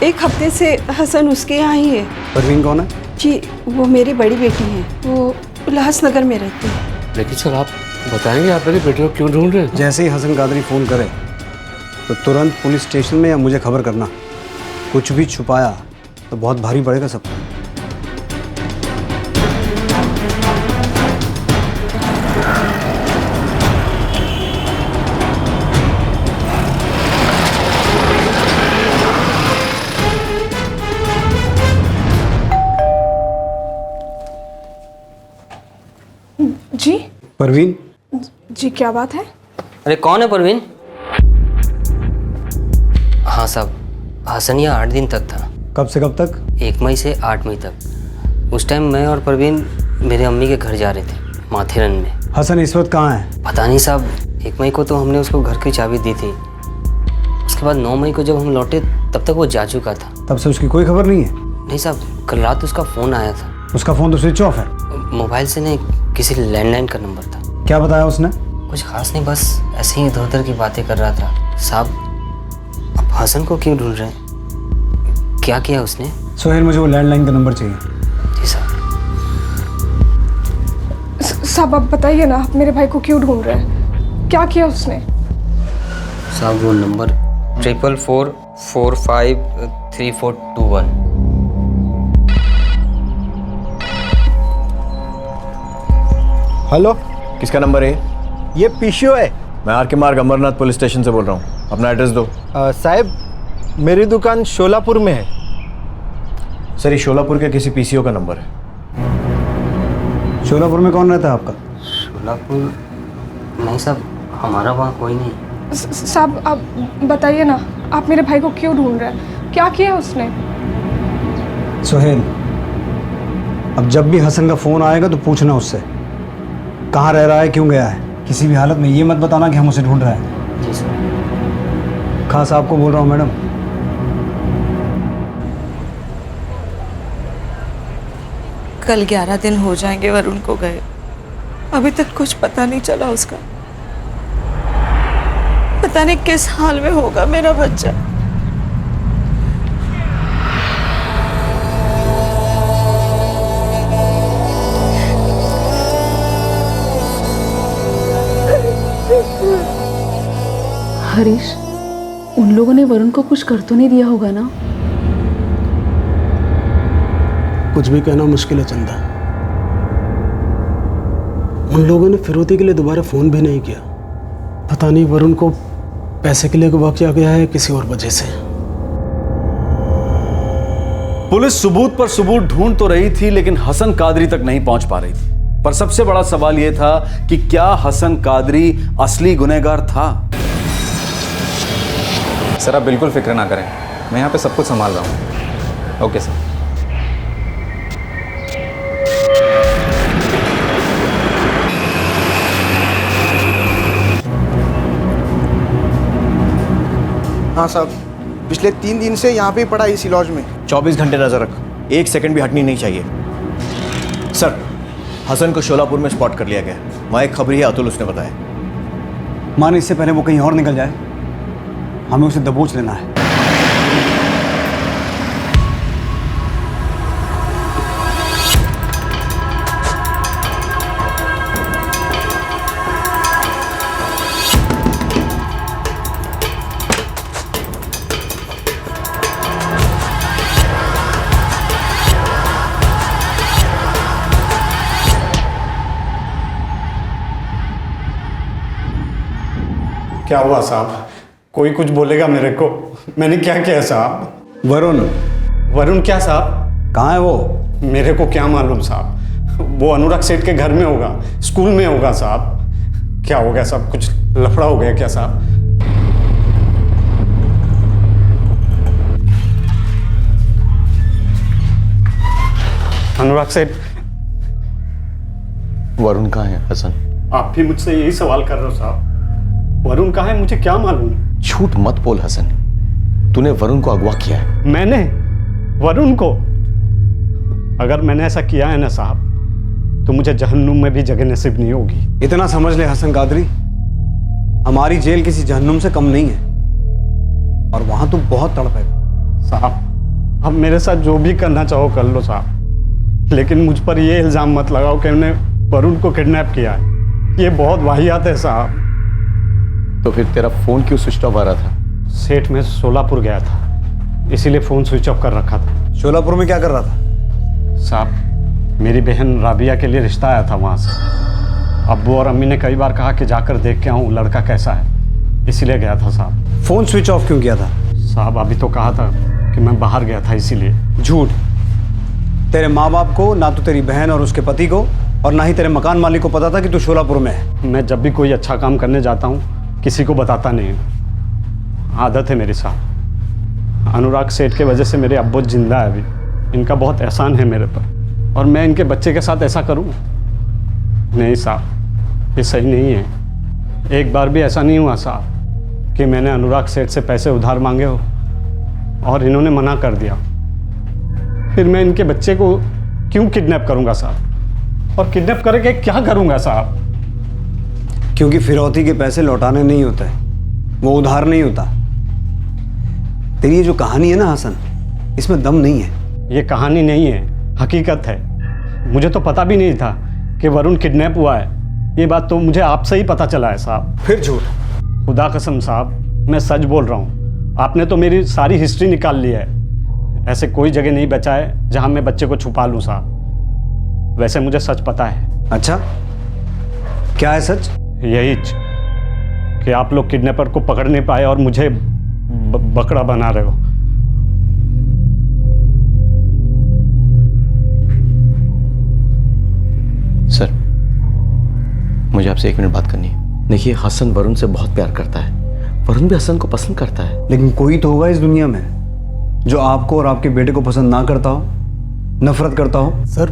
1 हफ्ते से हसन उसके यहाँ ही है। परवीन कौन है? जी वो मेरी बड़ी बेटी है, वो उल्लासनगर में रहती है। लेकिन सर आप बताएंगे आप मेरे बेटे को क्यों ढूंढ रहे हैं? जैसे ही हसन कादरी फ़ोन करे तो तुरंत पुलिस स्टेशन में या मुझे खबर करना। कुछ भी छुपाया तो बहुत भारी पड़ेगा सबको। जी परवीन। जी क्या बात है? अरे कौन है परवीन? हाँ साहब, हसन यहाँ 8 दिन तक था। कब से कब तक? 1 मई से 8 मई तक। उस टाइम मैं और परवीन मेरे अम्मी के घर जा रहे थे, माथेरन में। हसन इस वक्त कहाँ है? पता नहीं साहब, 1 मई को तो हमने उसको घर की चाबी दी थी। उसके बाद 9 मई को जब हम लौटे तब तक वो जा चुका था। तब से उसकी कोई खबर नहीं है? नहीं साहब, कल रात उसका फ़ोन आया था। उसका फ़ोन तो स्विच ऑफ है। मोबाइल से नहीं, किसी लैंडलाइन का नंबर था। क्या बताया उसने? कुछ खास नहीं, बस ऐसे ही इधर उधर की बातें कर रहा था। साहब आप हसन को क्यों ढूंढ रहे हैं? क्या किया उसने? सोहेल, मुझे वो लैंडलाइन का नंबर चाहिए। जी साहब। साहब आप बताइए ना, आप मेरे भाई को क्यों ढूंढ रहे हैं? क्या किया उसने? साहब वो नंबर 4445 3421। 4445 हेलो, किसका नंबर है? ये पीसीओ है। मैं आर के मार्ग अमरनाथ पुलिस स्टेशन से बोल रहा हूँ। अपना एड्रेस दो। साहब, मेरी दुकान शोलापुर में है। सर, ये शोलापुर के किसी पीसीओ का नंबर है। शोलापुर में कौन रहता है आपका? शोलापुर नहीं साहब, हमारा वहाँ कोई नहीं। साहब आप बताइए ना, आप मेरे भाई को क्यों ढूंढ रहे हैं? क्या किया उसने? सोहेल, अब जब भी हसन का फ़ोन आएगा तो पूछना उससे कहाँ रह रहा है, क्यों गया है। किसी भी हालत में ये मत बताना कि हम उसे ढूंढ रहे हैं। जी सर। खास आपको बोल रहा हूँ मैडम। कल 11 दिन हो जाएंगे वरुण को गए, अभी तक कुछ पता नहीं चला उसका। पता नहीं किस हाल में होगा मेरा बच्चा। हरीश, उन लोगों ने वरुण को कुछ कर तो नहीं दिया होगा ना? कुछ भी कहना मुश्किल है चंदा। उन लोगों ने फिरौती के लिए दोबारा फ़ोन भी नहीं किया। पता नहीं वरुण को पैसे के लिए अगवा किया गया है किसी और वजह से। पुलिस सबूत पर सबूत ढूंढ तो रही थी, लेकिन हसन कादरी तक नहीं पहुंच पा रही थी। पर सबसे बड़ा सवाल यह था कि क्या हसन कादरी असली गुनहगार था? सर, आप बिल्कुल फिक्र ना करें, मैं यहाँ पे सब कुछ संभाल रहा हूँ। Okay sir. हाँ साहब, पिछले 3 दिन से यहाँ पे पड़ा इसी लॉज में। 24 घंटे नजर रख, 1 सेकंड भी हटनी नहीं चाहिए। सर, हसन को शोलापुर में स्पॉट कर लिया गया। वहाँ एक खबरी है, अतुल, उसने बताया। मान इससे पहले वो कहीं और निकल जाए, हमें उसे दबोच लेना है। क्या हुआ साहब? कोई कुछ बोलेगा मेरे को? मैंने क्या किया साहब? वरुण क्या साहब? कहाँ है वो? मेरे को क्या मालूम साहब। वो अनुराग सेठ के घर में होगा, स्कूल में होगा साहब। क्या हो गया साहब? कुछ लफड़ा हो गया क्या साहब? अनुराग सेठ। वरुण कहाँ है हसन? आप भी मुझसे यही सवाल कर रहे हो साहब? वरुण कहाँ है मुझे क्या मालूम? झूठ मत बोल हसन, तूने वरुण को अगवा किया है। मैंने वरुण को? अगर मैंने ऐसा किया है ना साहब, तो मुझे जहन्नुम में भी जगह नसीब नहीं होगी। इतना समझ ले हसन कादरी, हमारी जेल किसी जहन्नुम से कम नहीं है, और वहां तू बहुत तड़पेगा। साहब, अब मेरे साथ जो भी करना चाहो कर लो साहब, लेकिन मुझ पर यह इल्जाम मत लगाओ कि मैंने वरुण को किडनैप किया है। ये बहुत वाहियात है साहब। तो फिर तेरा फोन क्यों स्विच ऑफ आ रहा था? सेठ, मैं सोलापुर गया था, इसीलिए फोन स्विच ऑफ कर रखा था। सोलापुर में क्या कर रहा था? साहब, मेरी बहन राबिया के लिए रिश्ता आया था वहाँ से। अब्बू और अम्मी ने कई बार कहा कि जाकर देख के आऊँ लड़का कैसा है, इसीलिए गया था साहब। फोन स्विच ऑफ क्यों किया था? साहब, अभी तो कहा था कि मैं बाहर गया था इसीलिए। झूठ। तेरे माँ बाप को, ना तो तेरी बहन और उसके पति को, और ना ही तेरे मकान मालिक को पता था कि तू शोलापुर में है। मैं जब भी कोई अच्छा काम करने जाता हूँ किसी को बताता नहीं हूँ, आदत है मेरे साथ। अनुराग सेठ के वजह से मेरे अब्बू जिंदा है अभी। इनका बहुत एहसान है मेरे पर, और मैं इनके बच्चे के साथ ऐसा करूँ? नहीं साहब, ये सही नहीं है। एक बार भी ऐसा नहीं हुआ साहब कि मैंने अनुराग सेठ से पैसे उधार मांगे हो और इन्होंने मना कर दिया। फिर मैं इनके बच्चे को क्यों किडनैप करूँगा साहब? और किडनैप करके क्या करूँगा साहब? क्योंकि फिरौती के पैसे लौटाने नहीं होते, वो उधार नहीं होता। तेरी ये जो कहानी है ना हसन, इसमें दम नहीं है। ये कहानी नहीं है, हकीकत है। मुझे तो पता भी नहीं था कि वरुण किडनैप हुआ है। ये बात तो मुझे आपसे ही पता चला है साहब। फिर झूठ? खुदा कसम साहब, मैं सच बोल रहा हूँ। आपने तो मेरी सारी हिस्ट्री निकाल ली है। ऐसे कोई जगह नहीं बचा है जहाँ मैं बच्चे को छुपा लूँ साहब। वैसे मुझे सच पता है। अच्छा, क्या है सच? यही कि आप लोग किडनैपर को पकड़ नहीं पाए और मुझे बकरा बना रहे हो। सर, मुझे आपसे 1 मिनट बात करनी है। देखिए, हसन वरुण से बहुत प्यार करता है, वरुण भी हसन को पसंद करता है। लेकिन कोई तो होगा इस दुनिया में जो आपको और आपके बेटे को पसंद ना करता हो, नफरत करता हो। सर,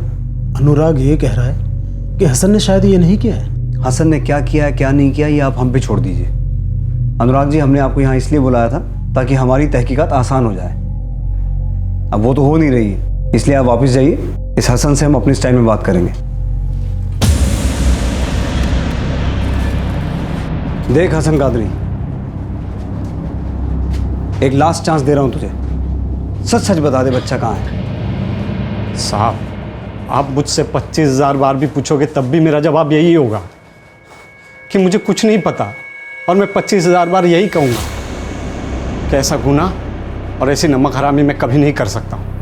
अनुराग ये कह रहा है कि हसन ने शायद ये नहीं किया है। हसन ने क्या किया है क्या नहीं किया ये आप हम पे छोड़ दीजिए। अनुराग जी, हमने आपको यहाँ इसलिए बुलाया था ताकि हमारी तहकीकात आसान हो जाए। अब वो तो हो नहीं रही है, इसलिए आप वापस जाइए। इस हसन से हम अपने स्टाइल में बात करेंगे। देख हसन कादरी, एक लास्ट चांस दे रहा हूं तुझे। सच सच बता दे, बच्चा कहाँ है? साहब, आप मुझसे 25,000 बार भी पूछोगे तब भी मेरा जवाब यही होगा कि मुझे कुछ नहीं पता। और मैं 25,000 बार यही कहूँगा कि ऐसा गुनाह और ऐसी नमक हरामी मैं कभी नहीं कर सकता हूँ।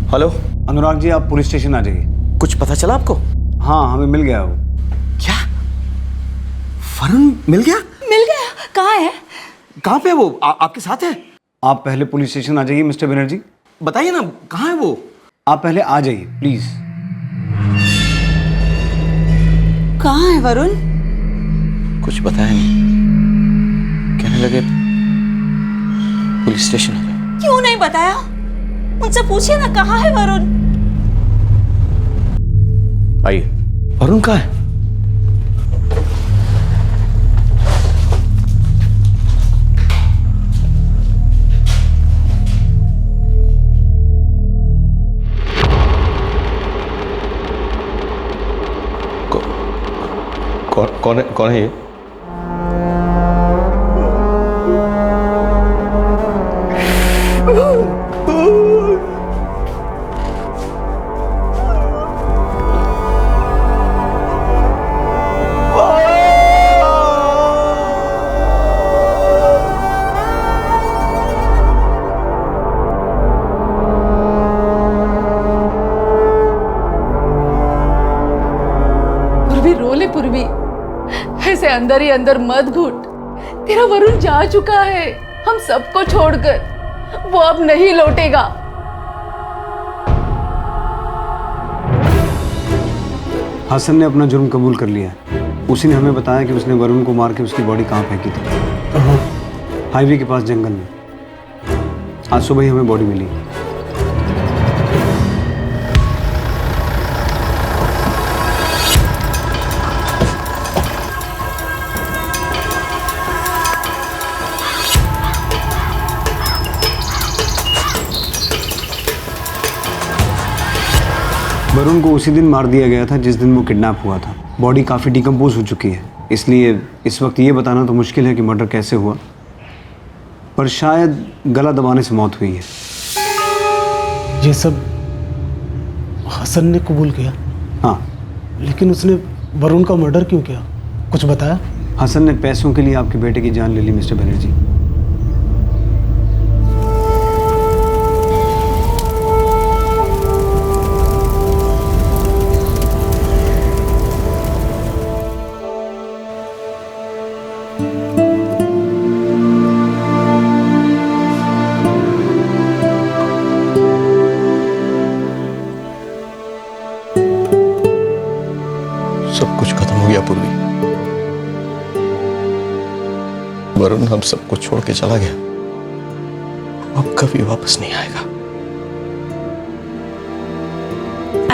हेलो अनुराग जी, आप पुलिस स्टेशन आ जाइए। कुछ पता चला आपको? हाँ, हमें मिल गया वो। क्या? वरुण मिल गया? मिल गया? कहाँ है? कहाँ पे है वो? आपके साथ है? आप पहले पुलिस स्टेशन आ जाइए मिस्टर बनर्जी। बताइए ना, कहाँ है वो? आप पहले आ जाइए प्लीज। कहाँ है वरुण? कुछ बताया नहीं, कहने लगे पुलिस स्टेशन आ जाओ। क्यों नहीं बताया? मुझसे पूछिए ना, कहाँ है वरुण? आइए। वरुण कहाँ है? कौन है ये? रोले पूर्वी, ऐसे अंदर ही अंदर मत घुट। तेरा वरुण जा चुका है हम सबको छोड़कर, वो अब नहीं लौटेगा। हसन ने अपना जुर्म कबूल कर लिया है। उसी ने हमें बताया कि उसने वरुण को मार के उसकी बॉडी कहाँ फेंकी थी। हाईवे के पास जंगल में। आज सुबह ही हमें बॉडी मिली। वरुण को उसी दिन मार दिया गया था जिस दिन वो किडनैप हुआ था। बॉडी काफ़ी डिकम्पोज हो चुकी है, इसलिए इस वक्त ये बताना तो मुश्किल है कि मर्डर कैसे हुआ, पर शायद गला दबाने से मौत हुई है। ये सब हसन ने कबूल किया? हाँ। लेकिन उसने वरुण का मर्डर क्यों किया? कुछ बताया? हसन ने पैसों के लिए आपके बेटे की जान ले ली मिस्टर बनर्जी। सब कुछ खत्म हो गया पूर्वी। वरुण हम सबको छोड़ के चला गया, अब कभी वापस नहीं आएगा।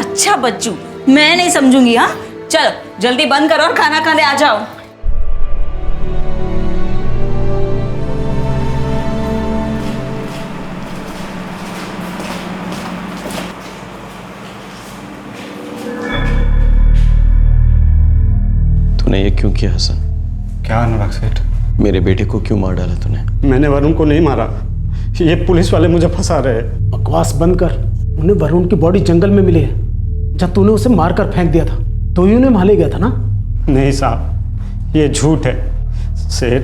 अच्छा बच्चू, मैं नहीं समझूंगी। हाँ, चलो जल्दी बंद करो और खाना खाने आ जाओ। तूने ये क्यों किया हसन? क्या अनुराग सेठ? मेरे बेटे को क्यों मार डाला तूने? मैंने वरुण को नहीं मारा, ये पुलिस वाले मुझे फंसा रहे हैं। बकवास बंद कर। उन्हें वरुण की बॉडी जंगल में मिली है। जब तूने उसे मारकर फेंक दिया था तो ही उन्हें माले गया था ना? नहीं साहब, ये झूठ है। सेठ,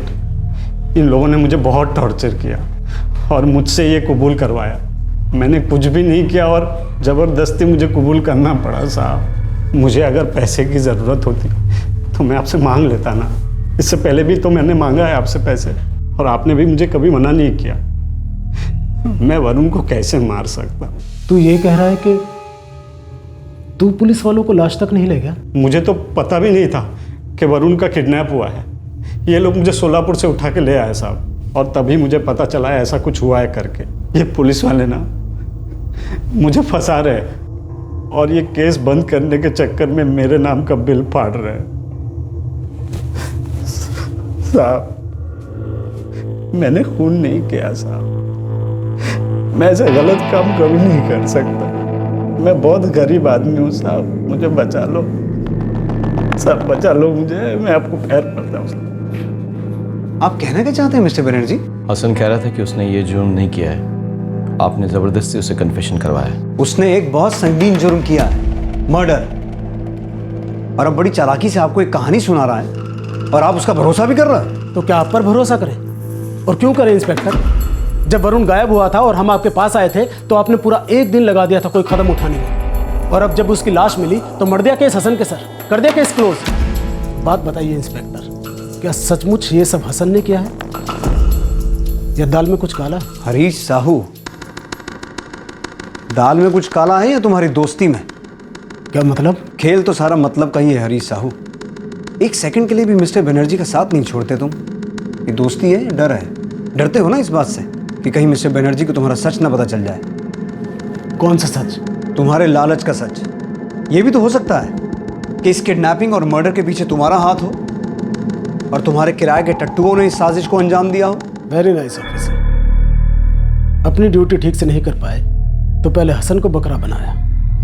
इन लोगों ने मुझे बहुत टॉर्चर किया और मुझसे ये कबूल करवाया। मैंने कुछ भी नहीं किया और ज़बरदस्ती मुझे कबूल करना पड़ा साहब। मुझे अगर पैसे की ज़रूरत होती तो मैं आपसे मांग लेता ना। इससे पहले भी तो मैंने मांगा है आपसे पैसे और आपने भी मुझे कभी मना नहीं किया। मैं वरुण को कैसे मार सकता? तू ये कह रहा है कि तू पुलिस वालों को लाश तक नहीं ले गया? मुझे तो पता भी नहीं था कि वरुण का किडनैप हुआ है। ये लोग मुझे सोलापुर से उठा के ले आए साहब, और तभी मुझे पता चला है ऐसा कुछ हुआ है करके। ये पुलिस वाले ना मुझे फंसा रहे हैं और ये केस बंद करने के चक्कर में मेरे नाम का बिल फाड़ रहे हैं। साहब, मैंने खून नहीं किया साहब। मैं ऐसा गलत काम कभी नहीं कर सकता। मैं बहुत गरीब आदमी हूँ साहब, मुझे बचा लो साहब, बचा लो मुझे। मैं आपको पैर पड़ता हूँ। आप कहना क्या चाहते हैं मिस्टर बनर्जी? हसन कह रहा था कि उसने ये जुर्म नहीं किया है, आपने जबरदस्ती उसे कन्फेशन करवाया है। उसने एक बहुत संगीन जुर्म किया है, मर्डर। और अब बड़ी चालाकी से आपको एक कहानी सुना रहा है और आप उसका भरोसा भी कर रहे हैं। तो क्या आप पर भरोसा करें? और क्यों करें इंस्पेक्टर? जब वरुण गायब हुआ था और हम आपके पास आए थे तो आपने पूरा एक दिन लगा दिया था कोई कदम उठाने में, और अब जब उसकी लाश मिली तो मर दिया केस हसन के सर, कर दिया केस क्लोज। बात बताइए इंस्पेक्टर, क्या सचमुच ये सब हसन ने किया है या दाल में कुछ काला? हरीश साहू, दाल में कुछ काला है या तुम्हारी दोस्ती में? क्या मतलब? खेल तो सारा मतलब का ही है हरीश साहू। एक सेकंड के लिए भी मिस्टर बनर्जी का साथ नहीं छोड़ते तुम। ये दोस्ती है, डर है? डरते हो ना इस बात से कि कहीं मिस्टर बनर्जी को तुम्हारा सच ना पता चल जाए। कौन सा सच? तुम्हारे लालच का सच। ये भी तो हो सकता है कि इस किडनैपिंग और मर्डर के पीछे तुम्हारा हाथ हो और तुम्हारे किराए के टट्टुओं ने इस साजिश को अंजाम दिया हो। Very nice officer. अपनी ड्यूटी ठीक से नहीं कर पाए तो पहले हसन को बकरा बनाया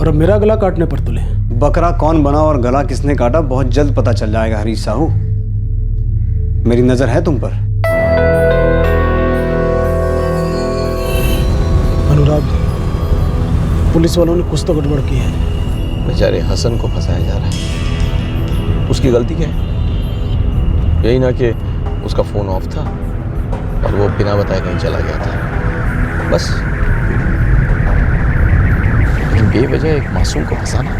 और अब मेरा गला काटने पर तुले। बकरा कौन बना और गला किसने काटा बहुत जल्द पता चल जाएगा हरीश साहू। मेरी नजर है तुम पर। अनुराग, पुलिस वालों ने कुछ तो गड़बड़ की है। बेचारे हसन को फंसाया जा रहा है। उसकी गलती क्या है? यही ना कि उसका फोन ऑफ था और वो बिना बताए कहीं चला गया था, बस। लेकिन बेवजह एक मासूम को फंसाना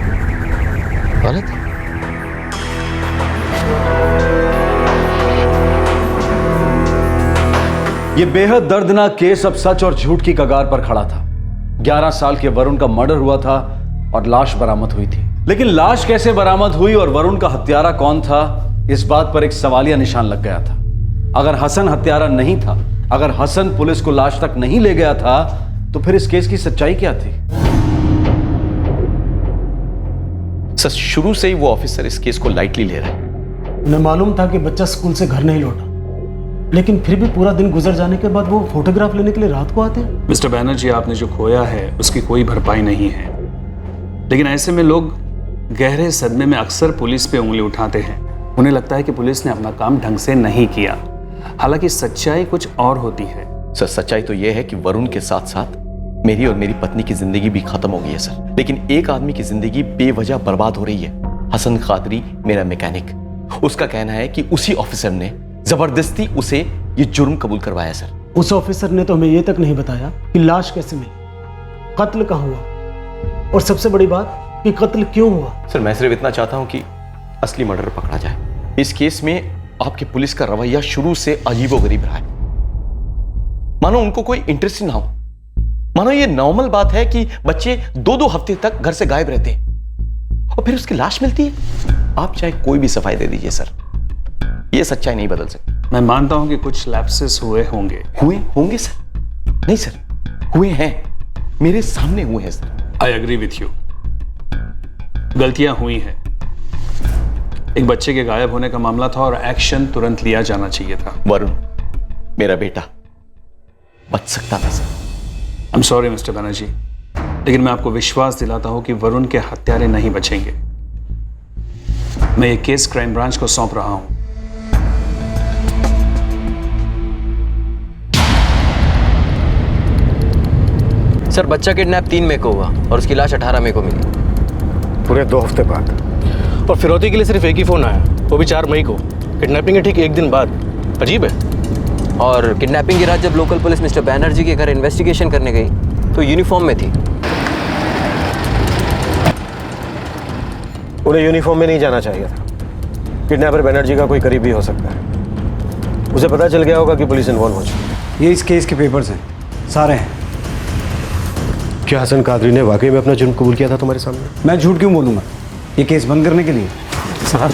गलत है। ये बेहद दर्दनाक केस अब सच और झूठ की कगार पर खड़ा था। 11 साल के वरुण का मर्डर हुआ था और लाश बरामद हुई थी, लेकिन लाश कैसे बरामद हुई और वरुण का हत्यारा कौन था, इस बात पर एक सवालिया निशान लग गया था। अगर हसन हत्यारा नहीं था, अगर हसन पुलिस को लाश तक नहीं ले गया था, तो फिर इस केस की सच्चाई क्या थी? सर, शुरू से ही वो ऑफिसर इस केस को लाइटली ले रहा है। उन्हें मालूम था कि बच्चा स्कूल से घर नहीं लौटा, लेकिन फिर भी पूरा दिन गुजर जाने के बाद वो फोटोग्राफ लेने के लिए रात को आते हैं। मिस्टर बैनर्जी, आपने जो खोया है उसकी कोई भरपाई नहीं है, लेकिन ऐसे में लोग गहरे सदमे में अक्सर पुलिस पे उंगली उठाते हैं। उन्हें लगता है कि पुलिस ने अपना काम ढंग से नहीं किया, हालांकि सच्चाई कुछ और होती है। सर, सच्चाई तो यह है कि वरुण के साथ साथ मेरी और मेरी पत्नी की जिंदगी भी खत्म हो गई है सर, लेकिन एक आदमी की जिंदगी बेवजह बर्बाद हो रही है। हसन खादरी, मेरा मैकेनिक। उसका कहना है कि उसी ऑफिसर ने जबरदस्ती उसे ये जुर्म कबूल करवाया सर। उस ऑफिसर ने तो हमें ये तक नहीं बताया कि लाश कैसे मिली, कत्ल कहाँ हुआ, और सबसे बड़ी बात कि कत्ल क्यों हुआ। सर, मैं सिर्फ इतना चाहता हूं कि असली मर्डर पकड़ा जाए। इस केस में आपकी पुलिस का रवैया शुरू से अजीबोगरीब रहा है। मानो उनको कोई इंटरेस्ट ही ना हो, मानो ये नॉर्मल बात है कि बच्चे 2-2 हफ्ते तक घर से गायब रहते हैं और फिर उसकी लाश मिलती है। आप चाहे कोई भी सफाई दे दीजिए सर, ये सच्चाई नहीं बदल सकती। मैं मानता हूं कि कुछ लैप्सेस हुए होंगे। हुए होंगे सर? नहीं सर, हुए हैं, मेरे सामने हुए हैं sir. I agree with you, गलतियां हुई हैं। एक बच्चे के गायब होने का मामला था और एक्शन तुरंत लिया जाना चाहिए था। वरुण, मेरा बेटा, बच सकता था sir. I am sorry mister Banerjee, लेकिन मैं आपको विश्वास दिलाता हूं कि वरुण के हत्यारे नहीं बचेंगे। मैं ये केस क्राइम ब्रांच को सौंप रहा हूं। सर बच्चा किडनैप 3 मई को हुआ और उसकी लाश 18 मई को मिली। पूरे 2 हफ्ते बाद। और फिरौती के लिए सिर्फ एक ही फ़ोन आया, वो भी 4 मई को। किडनैपिंग के ठीक 1 दिन बाद। अजीब है। और किडनैपिंग की रात जब लोकल पुलिस मिस्टर बैनर्जी के घर इन्वेस्टिगेशन करने गई तो यूनिफॉर्म में थी। उन्हें यूनिफॉर्म में नहीं जाना चाहिए था। किडनैपर बनर्जी का कोई करीबी हो सकता है। उसे पता चल गया होगा कि पुलिस इन्वॉल्व हो चुकी है। ये इस केस के पेपर्स हैं, सारे हैं। क्या हसन कादरी ने वाकई में अपना जुर्म कबूल किया था तुम्हारे सामने? मैं झूठ क्यों बोलूँगा? ये केस बंद करने के लिए। साहब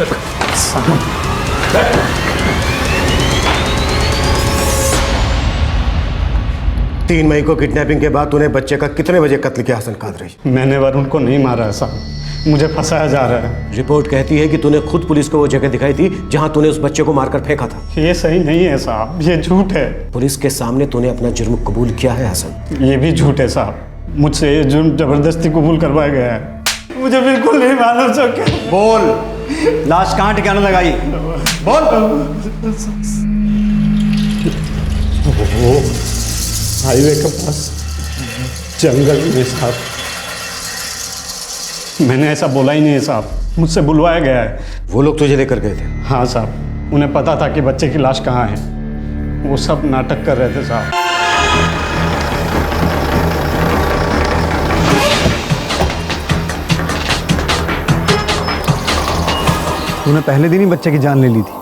3 मई को किडनैपिंग के बाद तूने बच्चे का कितने बजे कत्ल किया हसन कादरी? मैंने वरुण को नहीं मारा है साहब, मुझे फंसाया जा रहा है। रिपोर्ट कहती है कि तूने खुद पुलिस को वो जगह दिखाई थी जहां तूने उस बच्चे को मारकर फेंका था। ये सही नहीं है साहब, ये झूठ है। पुलिस के सामने तूने अपना जुर्म कबूल किया है हसन? ये भी झूठ है साहब, मुझसे ये जुर्म जबरदस्ती कबूल करवाया गया है। मुझे बिल्कुल नहीं मालूम सके। बोल, लाश कहाँ ठिकाने लगाई? बोल। हाईवे के पास जंगल में साहब। मैंने ऐसा बोला ही नहीं है साहब, मुझसे बुलवाया गया है। वो लोग तुझे लेकर गए थे? हाँ साहब, उन्हें पता था कि बच्चे की लाश कहाँ है। वो सब नाटक कर रहे थे साहब। तूने पहले दिन ही बच्चे की जान ले ली थी।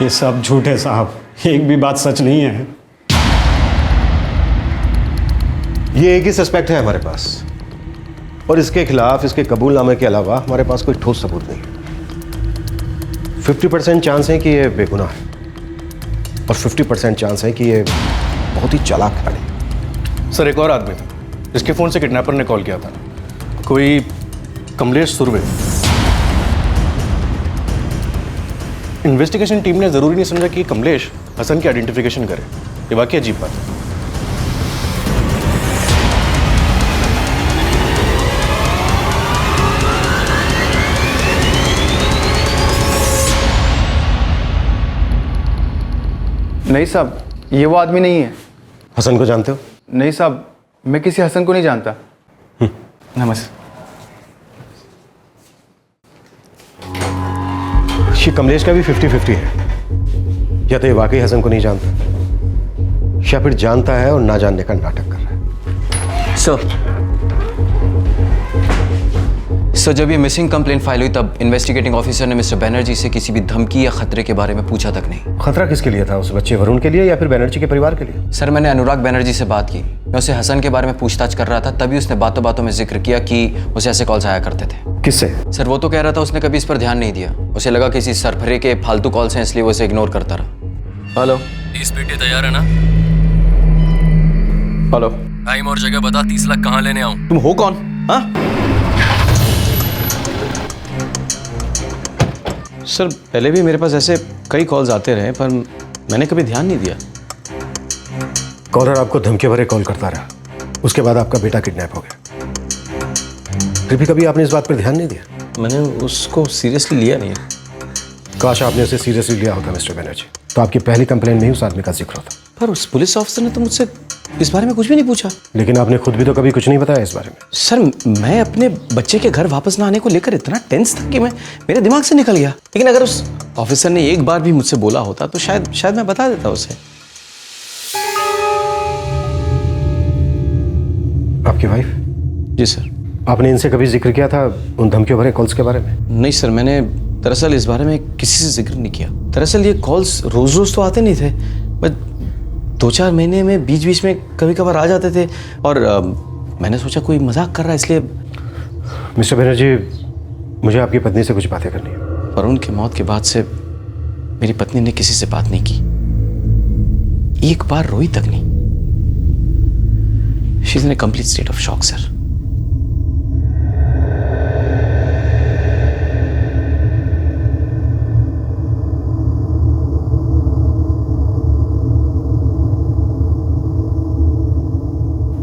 ये सब झूठ है साहब, एक भी बात सच नहीं है। ये एक ही सस्पेक्ट है हमारे पास, और इसके खिलाफ इसके कबूलनामे के अलावा हमारे पास कोई ठोस सबूत नहीं है। 50% चांस है कि ये बेगुनाह है और 50% चांस है कि ये बहुत ही चालाक खिलाड़ी है। सर एक और आदमी था जिसके फ़ोन से किडनैपर ने कॉल किया था, कोई कमलेश सुरवे। इन्वेस्टिगेशन टीम ने ज़रूरी नहीं समझा कि कमलेश हसन की आइडेंटिफिकेशन करे। ये वाकई अजीब बात है। नहीं साहब, ये वो आदमी नहीं है। हसन को जानते हो? नहीं साहब, मैं किसी हसन को नहीं जानता। नमस्ते। ये कमलेश का भी 50-50 है। या तो ये वाकई हसन को नहीं जानता, या फिर जानता है और ना जानने का नाटक कर रहा है। सर जब ये मिसिंग कंप्लेंट फाइल हुई तब इन्वेस्टिगेटिंग ऑफिसर ने मिस्टर बनर्जी से किसी भी धमकी या खतरे के बारे में पूछा तक नहीं। खतरा किसके लिए था? उस बच्चे वरुण के लिए या फिर बनर्जी के परिवार के लिए? सर मैंने अनुराग बनर्जी से बात की। मैं उसे हसन के बारे में पूछताछ कर रहा था, तभी उसने बातों बातों में जिक्र किया कि उसे ऐसे कॉल्स आया करते थे। किससे? सर वो तो कह रहा था उसने कभी इस पर ध्यान नहीं दिया। उसे लगा किसी सरफरे के फालतू कॉल्स हैं, इसलिए वो इसे इग्नोर करता रहा। हेलो, 30 पेटी तैयार है ना? हेलो, टाइम और जगह बता, 30 लाख कहाँ लेने आऊं? तुम हो कौन? हाँ सर पहले भी मेरे पास ऐसे कई कॉल्स आते रहे, पर मैंने कभी ध्यान नहीं दिया। कॉलर आपको धमकी भरे कॉल करता रहा, उसके बाद आपका बेटा किडनैप हो गया, फिर भी कभी आपने इस बात पर ध्यान नहीं दिया? मैंने उसको सीरियसली लिया नहीं। काश आपने उसे सीरियसली लिया होता मिस्टर बनर्जी, तो आपकी पहली कंप्लेन में ही उस आदमी का जिक्र होता। पर उस पुलिस ऑफिसर ने तो मुझसे इस बारे में कुछ भी नहीं पूछा। लेकिन आपने खुद भी तो कभी कुछ नहीं बताया इस बारे में। सर मैं अपने बच्चे के घर वापस ना आने को लेकर इतना टेंस था कि मेरे दिमाग से निकल गया। लेकिन अगर उस ऑफिसर ने एक बार भी मुझसे बोला होता तो शायद मैं बता देता उसे। आपकी वाइफ? जी सर। आपने इनसे कभी जिक्र किया था उन धमकियों भरे कॉल्स के बारे में? नहीं सर, मैंने दरअसल इस बारे में किसी से जिक्र नहीं किया। दरअसल ये कॉल्स रोज रोज तो आते नहीं थे, बस 2-4 महीने में बीच बीच में कभी कभार आ जाते थे, और मैंने सोचा कोई मजाक कर रहा है इसलिए। मिस्टर बनर्जी, मुझे आपकी पत्नी से कुछ बातें करनी है। वरुण की मौत के बाद से मेरी पत्नी ने किसी से बात नहीं की, एक बार रोई तक नहीं। She is in a complete state of shock sir.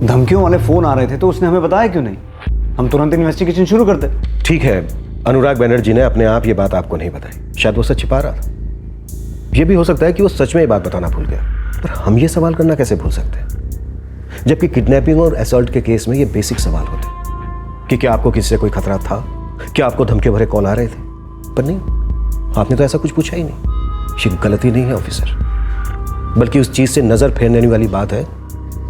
धमकियों वाले फोन आ रहे थे तो उसने हमें बताया क्यों नहीं? हम तुरंत इन्वेस्टिगेशन शुरू करते। ठीक है, अनुराग बनर्जी ने अपने आप ये बात आपको नहीं बताई, शायद वो सच छिपा रहा था। ये भी हो सकता है कि वो सच में ये बात बताना भूल गया, पर हम ये सवाल करना कैसे भूल सकते हैं? जबकि किडनैपिंग और असॉल्ट के केस में ये बेसिक सवाल होते कि क्या आपको किसी से कोई खतरा था, क्या आपको धमकी भरे कॉल आ रहे थे, पर नहीं, आपने तो ऐसा कुछ पूछा ही नहीं। ये गलती नहीं है ऑफिसर, बल्कि उस चीज से नजर फेरने वाली बात है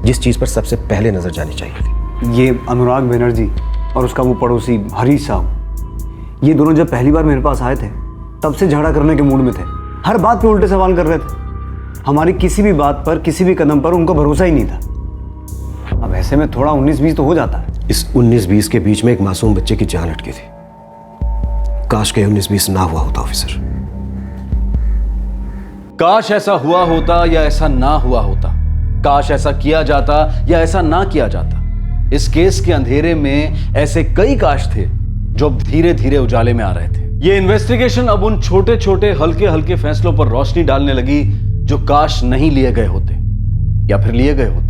जिस चीज पर सबसे पहले नजर जानी चाहिए थी। ये अनुराग बनर्जी और उसका वो पड़ोसी हरीश साहब, ये दोनों जब पहली बार मेरे पास आए थे तब से झगड़ा करने के मूड में थे। हर बात पे उल्टे सवाल कर रहे थे। हमारी किसी भी बात पर, किसी भी कदम पर उनको भरोसा ही नहीं था। अब ऐसे में थोड़ा 19-20 तो हो जाता है। इस 19-20 के बीच में एक मासूम बच्चे की जान अटकी थी। काश के 19-20 ना हुआ होता ऑफिसर। काश ऐसा हुआ होता या ऐसा ना हुआ होता, काश ऐसा किया जाता या ऐसा ना किया जाता। इस केस के अंधेरे में ऐसे कई काश थे जो धीरे धीरे उजाले में आ रहे थे। ये इन्वेस्टिगेशन अब उन छोटे छोटे हल्के हल्के फैसलों पर रोशनी डालने लगी जो काश नहीं लिए गए होते या फिर लिए गए होते।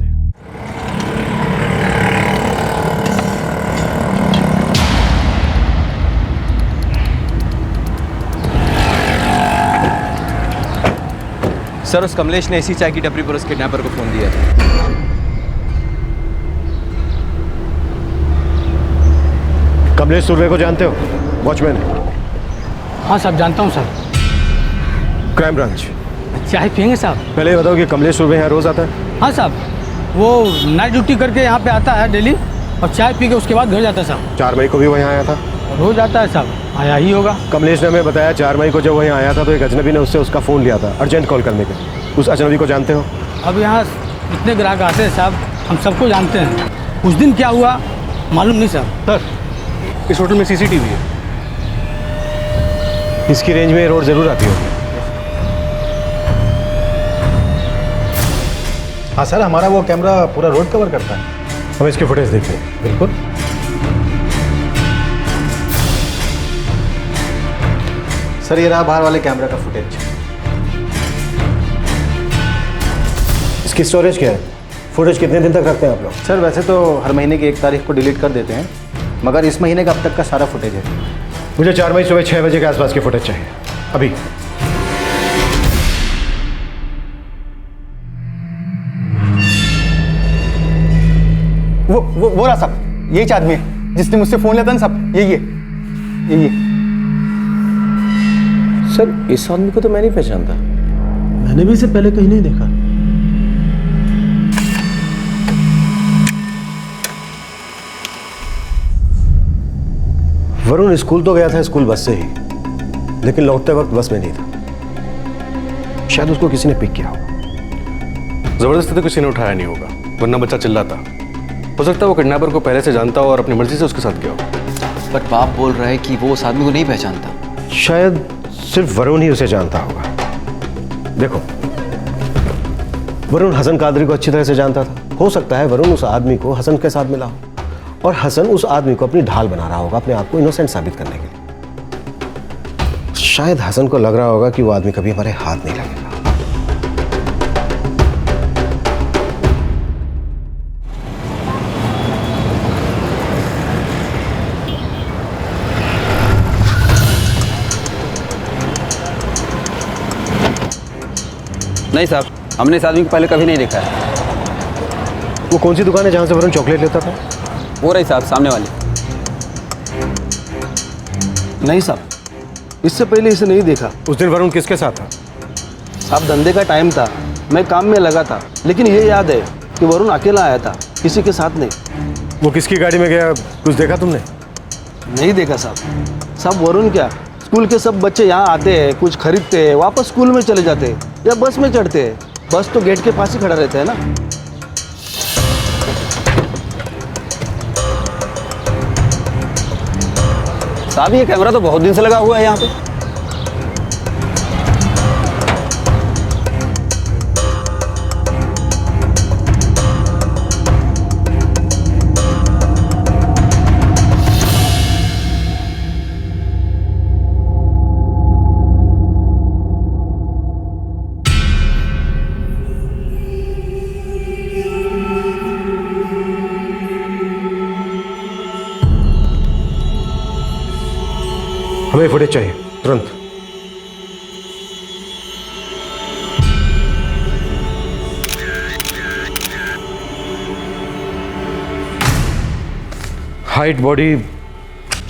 सर, उस कमलेश ने इसी चाय की टपरी पर उस किडनैपर को फोन दिया था। कमलेश सुर्वे को जानते हो? वॉचमैन। हाँ साहब, जानता हूँ सर। Crime branch. चाय पियेंगे साहब? पहले ये बताओ कि कमलेश सुर्वे यहाँ रोज आता है? हाँ साहब, वो नाइट ड्यूटी करके यहाँ पे आता है डेली और चाय पी के उसके बाद घर जाता है साहब। 4 मई को भी वो यहाँ आया था? रोज आता है साहब, आया ही होगा। कमलेश ने हमें बताया 4 मई को जब वो यहाँ आया था तो एक अजनबी ने उससे उसका फ़ोन लिया था अर्जेंट कॉल करने के। उस अजनबी को जानते हो? अब यहाँ इतने ग्राहक आते हैं साहब, हम सबको जानते हैं। उस दिन क्या हुआ मालूम नहीं साहब। सर, इस होटल में CCTV है। इसकी रेंज में रोड जरूर आती होगी। हाँ सर, हमारा वो कैमरा पूरा रोड कवर करता है। हम इसके फुटेज देखते हैं। बिल्कुल। सर, ये रहा बाहर वाले कैमरा का फुटेज। इसकी स्टोरेज क्या है? फुटेज कितने दिन तक रखते हैं आप लोग? सर, वैसे तो हर महीने की 1 तारीख को डिलीट कर देते हैं, मगर इस महीने का अब तक का सारा फुटेज है। मुझे 4 मई सुबह 6 बजे के आसपास की फुटेज चाहिए अभी। वो रहा साहब, यही आदमी है जिसने मुझसे फोन लिया था ना साहब, यही है। सर, इस आदमी को तो मैं नहीं पहचानता। मैंने भी इसे पहले कहीं नहीं देखा। वरुण स्कूल तो गया था स्कूल बस से ही, लेकिन लौटते वक्त बस में नहीं था। शायद उसको किसी ने पिक किया होगा। जबरदस्ती तो किसी ने उठाया नहीं होगा, वरना बच्चा चिल्लाता। हो सकता है वो किडनैपर को पहले से जानता हो और अपनी मर्जी से उसके साथ गया हो। बट बाप बोल रहा है कि वो उस आदमी को नहीं पहचानता। शायद सिर्फ वरुण ही उसे जानता होगा। देखो, वरुण हसन कादरी को अच्छी तरह से जानता था। हो सकता है वरुण उस आदमी को हसन के साथ मिला हो और हसन उस आदमी को अपनी ढाल बना रहा होगा अपने आप को इनोसेंट साबित करने के लिए। शायद हसन को लग रहा होगा कि वो आदमी कभी हमारे हाथ नहीं लगेगा। नहीं साहब, हमने इस आदमी को पहले कभी नहीं देखा है। वो कौन सी दुकान है जहां से वरुण चॉकलेट लेता था? वो रही साहब, सामने वाली। नहीं साहब, इससे पहले इसे नहीं देखा। उस दिन वरुण किसके साथ था? साहब, धंधे का टाइम था, मैं काम में लगा था, लेकिन ये याद है कि वरुण अकेला आया था, किसी के साथ नहीं। वो किसकी गाड़ी में गया, कुछ देखा तुमने? नहीं देखा साहब। साहब, वरुण क्या, स्कूल के सब बच्चे यहाँ आते हैं, कुछ खरीदते हैं, वापस स्कूल में चले जाते हैं या बस में चढ़ते हैं। बस तो गेट के पास ही खड़ा रहता है ना। साहब, ये कैमरा तो बहुत दिन से लगा हुआ है यहाँ पे। हमें फुटेज चाहिए तुरंत। हाइट, बॉडी,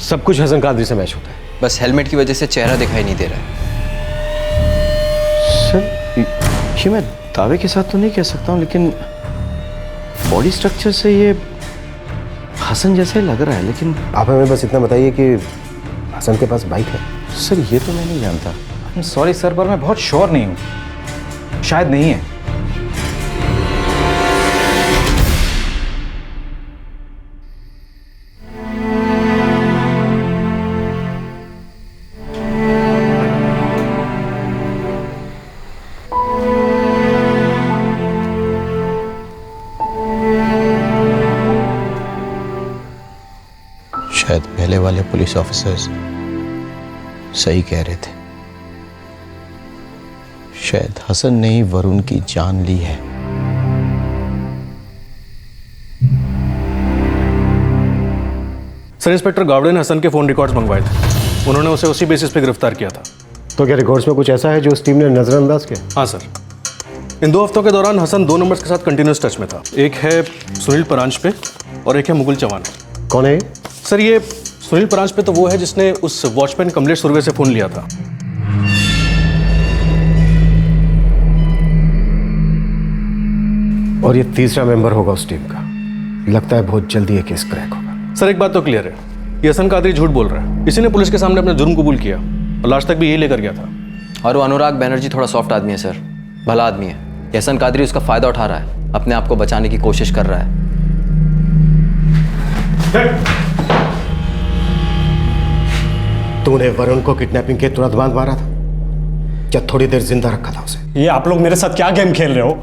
सब कुछ हसन कादरी से मैच होता है। बस हेलमेट की वजह से चेहरा दिखाई नहीं दे रहा है। सर, ये मैं दावे के साथ तो नहीं कह सकता हूँ, लेकिन बॉडी स्ट्रक्चर से ये हसन जैसा ही लग रहा है। लेकिन आप हमें बस इतना बताइए कि हसन के पास बाइक है? सर, ये तो मैं नहीं जानता। सॉरी सर, पर मैं बहुत श्योर नहीं हूँ, शायद नहीं है। शायद पहले वाले पुलिस ऑफिसर्स सही कह रहे थे। शायद हसन ने ही वरुण की जान ली है। सर, इंस्पेक्टर गावड़े ने हसन के फोन रिकॉर्ड्स मंगवाए थे। उन्होंने उसे उसी बेसिस पे गिरफ्तार किया था। तो क्या रिकॉर्ड्स में कुछ ऐसा है जो उस टीम ने नजरअंदाज किया? हाँ सर, इन 2 हफ्तों के दौरान हसन 2 नंबर्स के साथ कंटिन्यूस टच में था। एक है सुनील परांज पे और एक है मुकुल चौहान। कौन है? सर, ये सुनील परांज पे तो वो है जिसने उस वॉचमैन कमलेश सुरवे से फोन लिया था। और ये तीसरा मेंबर होगा उस टीम का। लगता है बहुत जल्दी ये केस क्रैक होगा। सर, एक बात तो क्लियर है, ये हसन कादरी झूठ बोल रहा है। इसी ने पुलिस के सामने अपना जुर्म कबूल किया और लास्ट तक भी यही लेकर गया था। और वो अनुराग बैनर्जी थोड़ा सॉफ्ट आदमी है सर, भला आदमी है। हसन कादरी उसका फायदा उठा रहा है, अपने आप को बचाने की कोशिश कर रहा है। तूने वरुण को किडनैपिंग के तुरंत बाद मारा था, क्या थोड़ी देर जिंदा रखा था उसे? ये आप लोग मेरे साथ क्या गेम खेल रहे हो?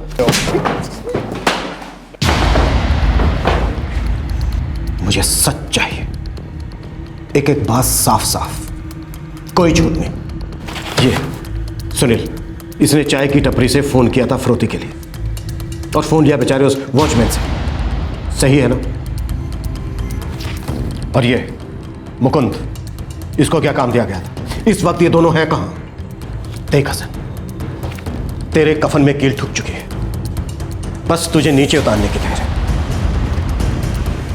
मुझे सच चाहिए, एक एक बात साफ साफ, कोई झूठ नहीं। ये सुनील, इसने चाय की टपरी से फोन किया था फरोती के लिए और फोन लिया बेचारे उस वॉचमैन से, सही है ना? और ये मुकुंद, इसको क्या काम दिया गया था? इस वक्त ये दोनों हैं कहां? देख हसन, तेरे कफन में कील ठुक चुकी है, बस तुझे नीचे उतारने की देर है।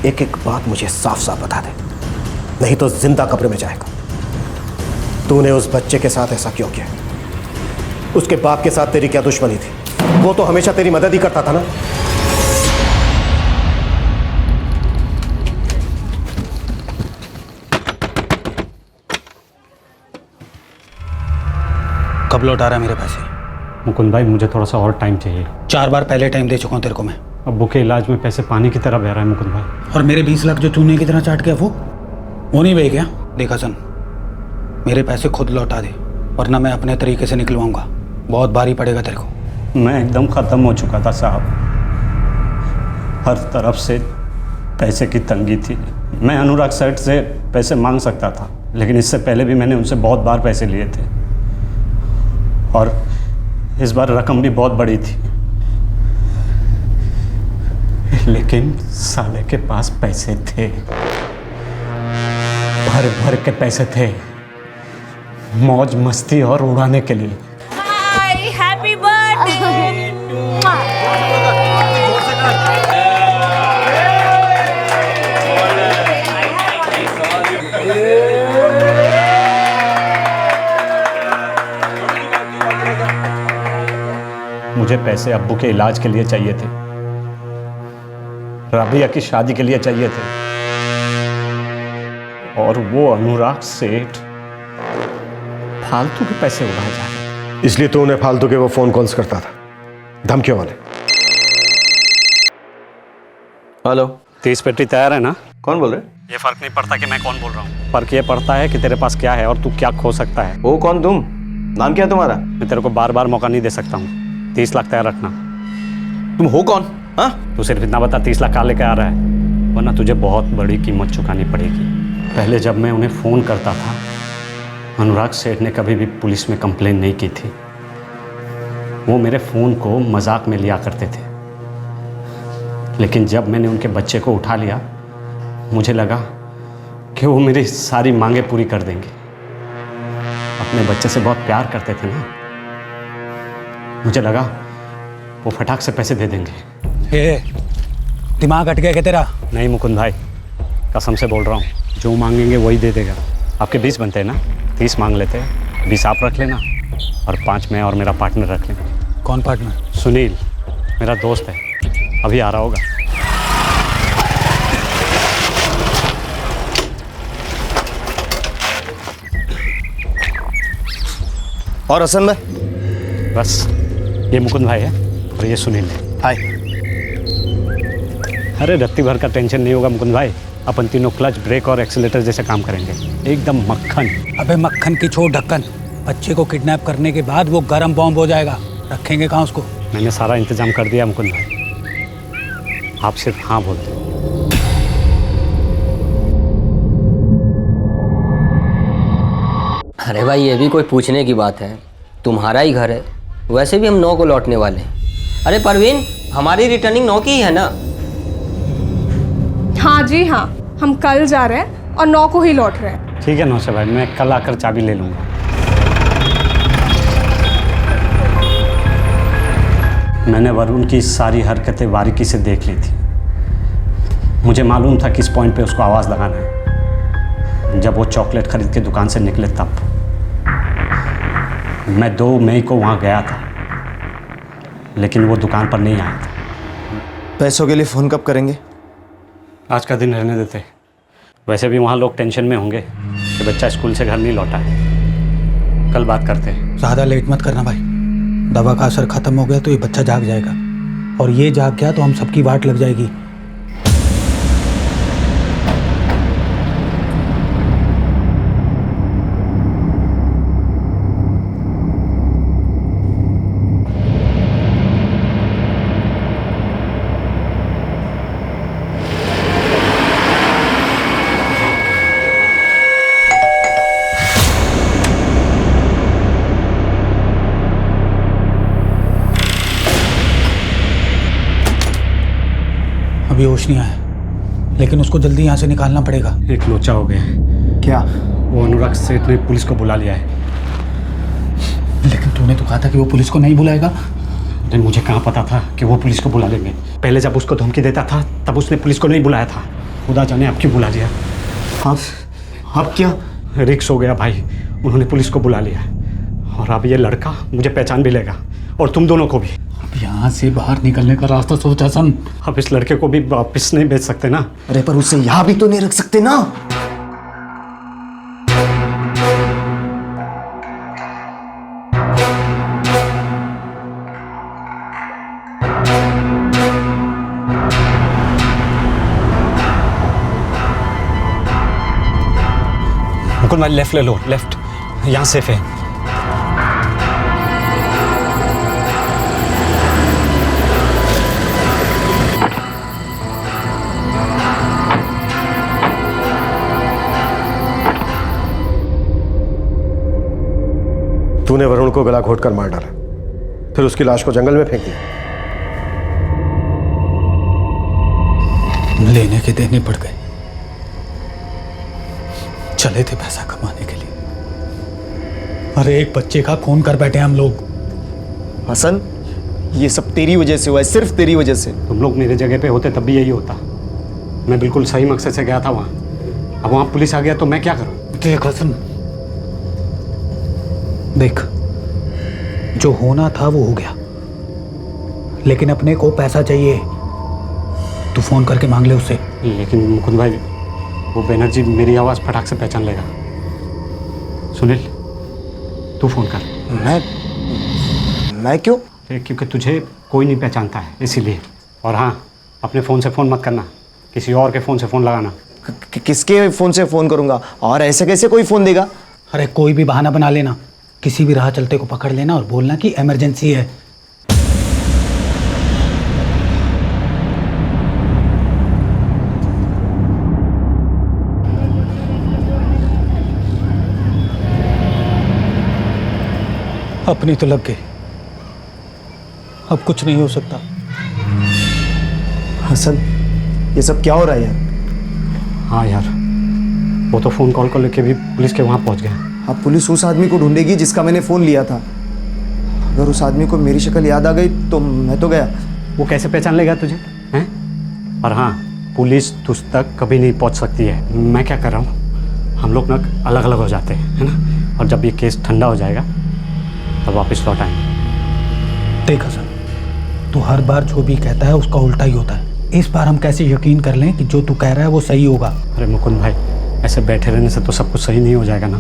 एक एक बात मुझे साफ साफ बता दे, नहीं तो जिंदा कब्र में जाएगा। तूने उस बच्चे के साथ ऐसा क्यों किया? उसके बाप के साथ तेरी क्या दुश्मनी थी? वो तो हमेशा तेरी मदद ही करता था ना। कब लौटा रहा है मेरे पैसे? मुकुंद भाई, मुझे थोड़ा सा और टाइम चाहिए। 4 बार पहले टाइम दे चुका हूँ तेरे को मैं। अब्बू के इलाज में पैसे पानी की तरह बह रहा है मुकुंद भाई। और मेरे 20 लाख जो चूने की तरह चाट गया वो नहीं बह गया? देखा सन, मेरे पैसे खुद लौटा दे वरना मैं अपने तरीके से निकलवाऊंगा। बहुत भारी पड़ेगा तेरे को। मैं एकदम ख़त्म हो चुका था साहब, हर तरफ से पैसे की तंगी थी। मैं अनुराग सेठ से पैसे मांग सकता था, लेकिन इससे पहले भी मैंने उनसे बहुत बार पैसे लिए थे और इस बार रकम भी बहुत बड़ी थी। लेकिन साले के पास पैसे थे, भर भर के पैसे थे, मौज मस्ती और उड़ाने के लिए। Happy birthday. मुझे पैसे अब्बू के इलाज के लिए चाहिए थे, राबिया की शादी के लिए चाहिए थे, और वो अनुराग सेठ फालतू के पैसे उड़ाए जा रहे। इसलिए तो उन्हें फालतू के वो फोन कॉल्स करता था, धमकियों वाले। हेलो, 30 पेटी तैयार है ना? कौन बोल रहे? ये फर्क नहीं पड़ता कि मैं कौन बोल रहा हूँ, फर्क ये पड़ता है कि तेरे पास क्या है और तू क्या खो सकता है। वो कौन तुम? नाम क्या है तुम्हारा? मैं तेरे को बार बार मौका नहीं दे सकता हूँ। 30 लाख तैयार रखना। तुम हो कौन? हाँ, तू सिर्फ इतना बता 30 लाख कहाँ लेके आ रहा है, वरना तुझे बहुत बड़ी कीमत चुकानी पड़ेगी। पहले जब मैं उन्हें फ़ोन करता था, अनुराग सेठ ने कभी भी पुलिस में कंप्लेन नहीं की थी। वो मेरे फ़ोन को मजाक में लिया करते थे, लेकिन जब मैंने उनके बच्चे को उठा लिया, मुझे लगा कि वो मेरी सारी मांगें पूरी कर देंगे। अपने बच्चे से बहुत प्यार करते थे ना, मुझे लगा वो फटाक से पैसे दे देंगे। दिमाग हट गया क्या तेरा? नहीं मुकुंद भाई, कसम से बोल रहा हूँ, जो मांगेंगे वही दे देगा। आपके 20 बनते हैं ना, 30 मांग लेते हैं, 20 आप रख लेना और 5 मैं और मेरा पार्टनर रख लेंगे। कौन पार्टनर? सुनील, मेरा दोस्त है, अभी आ रहा होगा। और हसन भाई? बस ये मुकुंद भाई है और ये सुनील है। हाय। अरे रत्ती भर का टेंशन नहीं होगा मुकुंद भाई, अपन तीनों क्लच, ब्रेक और एक्सीलेटर जैसे काम करेंगे, एकदम मक्खन। अबे मक्खन की छोड़ ढक्कन, बच्चे को किडनैप करने के बाद वो गरम बॉम्ब हो जाएगा, रखेंगे कहाँ उसको? मैंने सारा इंतजाम कर दिया मुकुंद भाई, आप सिर्फ हाँ बोल दो। अरे भाई ये भी कोई पूछने की बात है, तुम्हारा ही घर है, वैसे भी हम 9 को लौटने वाले हैं। अरे परवीन, हमारी रिटर्निंग 9 की ही है ना? हाँ जी हाँ, हम कल जा रहे हैं और 9 को ही लौट रहे हैं। ठीक है नौशा भाई, मैं कल आकर चाबी ले लूँगा। मैंने वरुण की सारी हरकतें बारीकी से देख ली थी। मुझे मालूम था किस पॉइंट पे उसको आवाज़ लगाना है। जब वो चॉकलेट खरीद के दुकान से निकले तब मैं 2 मई को वहाँ गया था, लेकिन वो दुकान पर नहीं आया था। पैसों के लिए फ़ोन कब करेंगे? आज का दिन रहने देते। वैसे भी वहाँ लोग टेंशन में होंगे कि बच्चा स्कूल से घर नहीं लौटा है। कल बात करते हैं। ज़्यादा लेट मत करना भाई, दवा का असर खत्म हो गया तो ये बच्चा जाग जाएगा, और ये जाग गया तो हम सबकी वाट लग जाएगी। अभी होश नहीं आया, लेकिन उसको जल्दी यहाँ से निकालना पड़ेगा। एक लोचा हो गया है। क्या? वो अनुराग सेठ ने पुलिस को बुला लिया है। लेकिन तूने तो कहा था कि वो पुलिस को नहीं बुलाएगा। अरे मुझे कहाँ पता था कि वो पुलिस को बुला लेंगे। पहले जब उसको धमकी देता था तब उसने पुलिस को नहीं बुलाया था, खुदा जाने अब क्यों बुला लिया। अब क्या? रिक्स हो गया भाई, उन्होंने पुलिस को बुला लिया और अब ये लड़का मुझे पहचान भी लेगा और तुम दोनों को भी। यहाँ से बाहर निकलने का रास्ता सोच हसन। अब इस लड़के को भी वापिस नहीं भेज सकते ना। अरे पर उसे यहाँ भी तो नहीं रख सकते ना। मुकुंद भाई लेफ्ट ले लो, लेफ्ट, यहाँ सेफ है। तूने वरुण को गला घोटकर मार डाला, फिर उसकी लाश को जंगल में फेंक दिया। लेने के देने पड़ गए, चले थे पैसा कमाने के लिए। अरे एक बच्चे का खून कर बैठे हम लोग। हसन, ये सब तेरी वजह से हुआ है, सिर्फ तेरी वजह से। तुम लोग मेरे जगह पे होते तब भी यही होता। मैं बिल्कुल सही मकसद से गया था वहाँ, अब वहाँ पुलिस आ गया तो मैं क्या करूँ? देख हसन, देख, जो होना था वो हो गया, लेकिन अपने को पैसा चाहिए। तू फोन करके मांग ले उससे। लेकिन मुकुंद भाई, वो बैनर्जी मेरी आवाज़ फटाक से पहचान लेगा। सुनील, तू फोन कर। मैं क्यों? क्योंकि तुझे कोई नहीं पहचानता है इसीलिए। और हाँ, अपने फ़ोन से फ़ोन मत करना, किसी और के फ़ोन से फ़ोन लगाना। किसके फ़ोन से फ़ोन करूँगा? और ऐसे कैसे कोई फ़ोन देगा? अरे कोई भी बहाना बना लेना, किसी भी राह चलते को पकड़ लेना और बोलना कि इमरजेंसी है। अपनी तो लग गई, अब कुछ नहीं हो सकता। हसन, ये सब क्या हो रहा है यार? हाँ यार, वो तो फ़ोन कॉल को लेके भी पुलिस के वहाँ पहुँच गए। अब पुलिस उस आदमी को ढूंढेगी जिसका मैंने फ़ोन लिया था। अगर उस आदमी को मेरी शक्ल याद आ गई तो मैं तो गया। वो कैसे पहचान लेगा तुझे हैं? और हाँ, पुलिस तुझ तक कभी नहीं पहुंच सकती है। मैं क्या कर रहा हूँ, हम लोग ना अलग अलग हो जाते हैं, है ना, और जब ये केस ठंडा हो जाएगा तब वापस लौट आएंगे। देख हसन, तू हर बार जो भी कहता है उसका उल्टा ही होता है। इस बार हम कैसे यकीन कर लें कि जो तू कह रहा है वो सही होगा? अरे मुकुंद भाई, ऐसे बैठे रहने से तो सब कुछ सही नहीं हो जाएगा ना।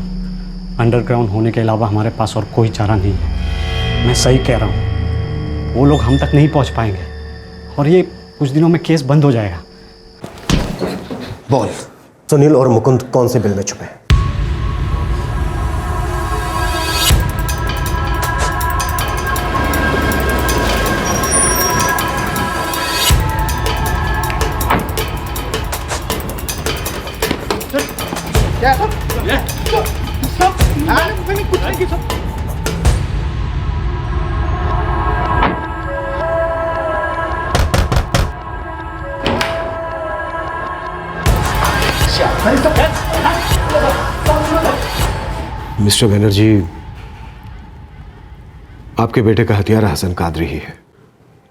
अंडरग्राउंड होने के अलावा हमारे पास और कोई चारा नहीं है। मैं सही कह रहा हूँ, वो लोग हम तक नहीं पहुँच पाएंगे और ये कुछ दिनों में केस बंद हो जाएगा। बोल, सुनील और मुकुंद कौन से बिल में छुपे हैं? क्या मैंने कुछ नहीं किया। मिस्टर बनर्जी, आपके बेटे का हत्यारा हसन कादरी ही है।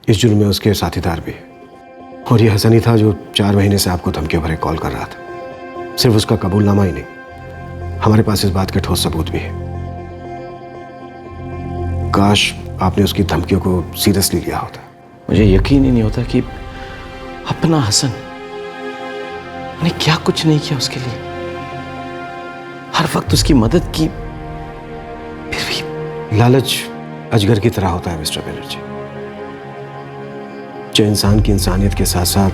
इस जुर्म में उसके साथीदार भी है और ये हसन ही था जो 4 महीने से आपको धमकियों भरे कॉल कर रहा था। सिर्फ उसका कबूलनामा ही नहीं, हमारे पास इस बात के ठोस सबूत भी है। काश आपने उसकी धमकियों को सीरियसली लिया होता। मुझे यकीन ही नहीं होता कि अपना हसन ने क्या कुछ नहीं किया उसके लिए, हर वक्त उसकी मदद की, फिर भी। लालच अजगर की तरह होता है मिस्टर बनर्जी, जो इंसान की इंसानियत के साथ साथ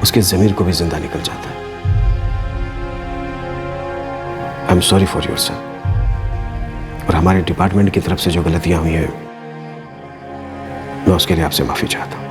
उसके ज़मीर को भी जिंदा निकल जाता है। I am sorry for your son, और हमारे डिपार्टमेंट की तरफ से जो गलतियां हुई हैं मैं उसके लिए आपसे माफी चाहता हूं।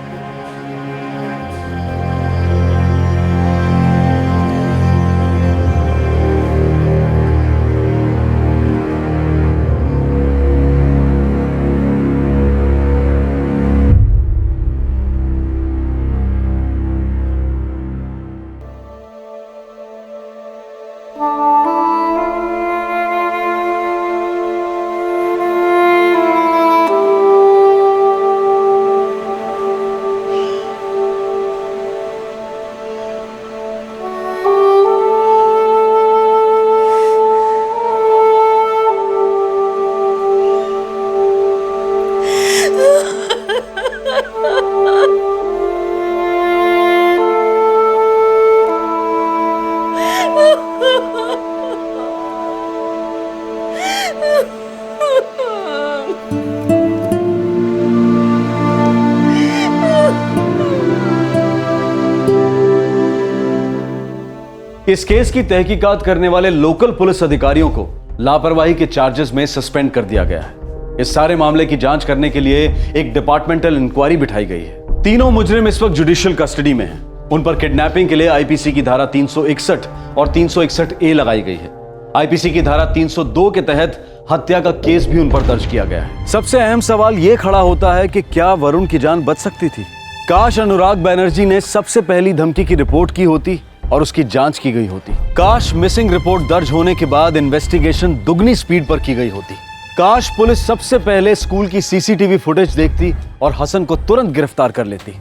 इस केस की तहकीकात करने वाले लोकल पुलिस अधिकारियों को लापरवाही के चार्जेस में सस्पेंड कर दिया गया है। इस सारे मामले की जांच करने के लिए एक डिपार्टमेंटल इंक्वायरी बिठाई गई है। तीनों मुजरिम इस वक्त जुडिशियल कस्टडी में हैं। उन पर किडनैपिंग के लिए आईपीसी की धारा 361 और 361A लगाई गई है। आईपीसी की धारा 302 के तहत हत्या का केस भी उन पर दर्ज किया गया है। सबसे अहम सवाल यह खड़ा होता है कि क्या वरुण की जान बच सकती थी? काश अनुराग बैनर्जी ने सबसे पहली धमकी की रिपोर्ट की होती और उसकी जांच की गई होती। काश मिसिंग रिपोर्ट दर्ज होने के बाद इन्वेस्टिगेशन दुगनी स्पीड पर की गई होती। काश पुलिस सबसे पहले स्कूल की सीसीटीवी फुटेज देखती और हसन को तुरंत गिरफ्तार कर लेती।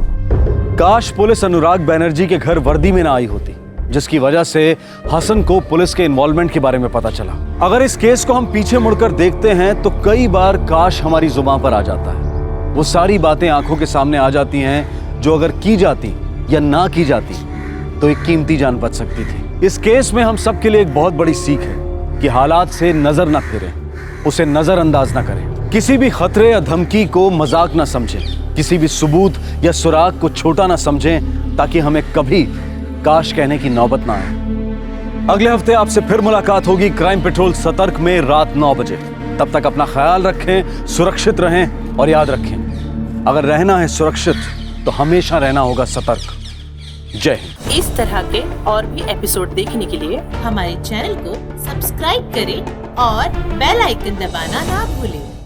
काश पुलिस अनुराग बैनर्जी के घर वर्दी में ना आई होती, जिसकी वजह से हसन को पुलिस के इन्वॉल्वमेंट के बारे में पता चला। अगर इस केस को हम पीछे मुड़कर देखते हैं तो कई बार काश हमारी जुबान पर आ जाता है। वो सारी बातें आंखों के सामने आ जाती हैं जो अगर की जाती या ना की जाती तो एक कीमती जान बच सकती थी। इस केस में हम सबके लिए एक बहुत बड़ी सीख है कि हालात से नजर न फिरें, उसे नजरअंदाज न करें, किसी भी खतरे या धमकी को मजाक न समझें, किसी भी सबूत या सुराग को छोटा न समझें, ताकि हमें कभी काश कहने की नौबत ना आए। अगले हफ्ते आपसे फिर मुलाकात होगी क्राइम पेट्रोल सतर्क में रात 9 बजे। तब तक अपना ख्याल रखें, सुरक्षित रहें और याद रखें, अगर रहना है सुरक्षित तो हमेशा रहना होगा सतर्क। जय हिंद। इस तरह के और भी एपिसोड देखने के लिए हमारे चैनल को सब्सक्राइब करें और बेल आइकन दबाना ना भूलें।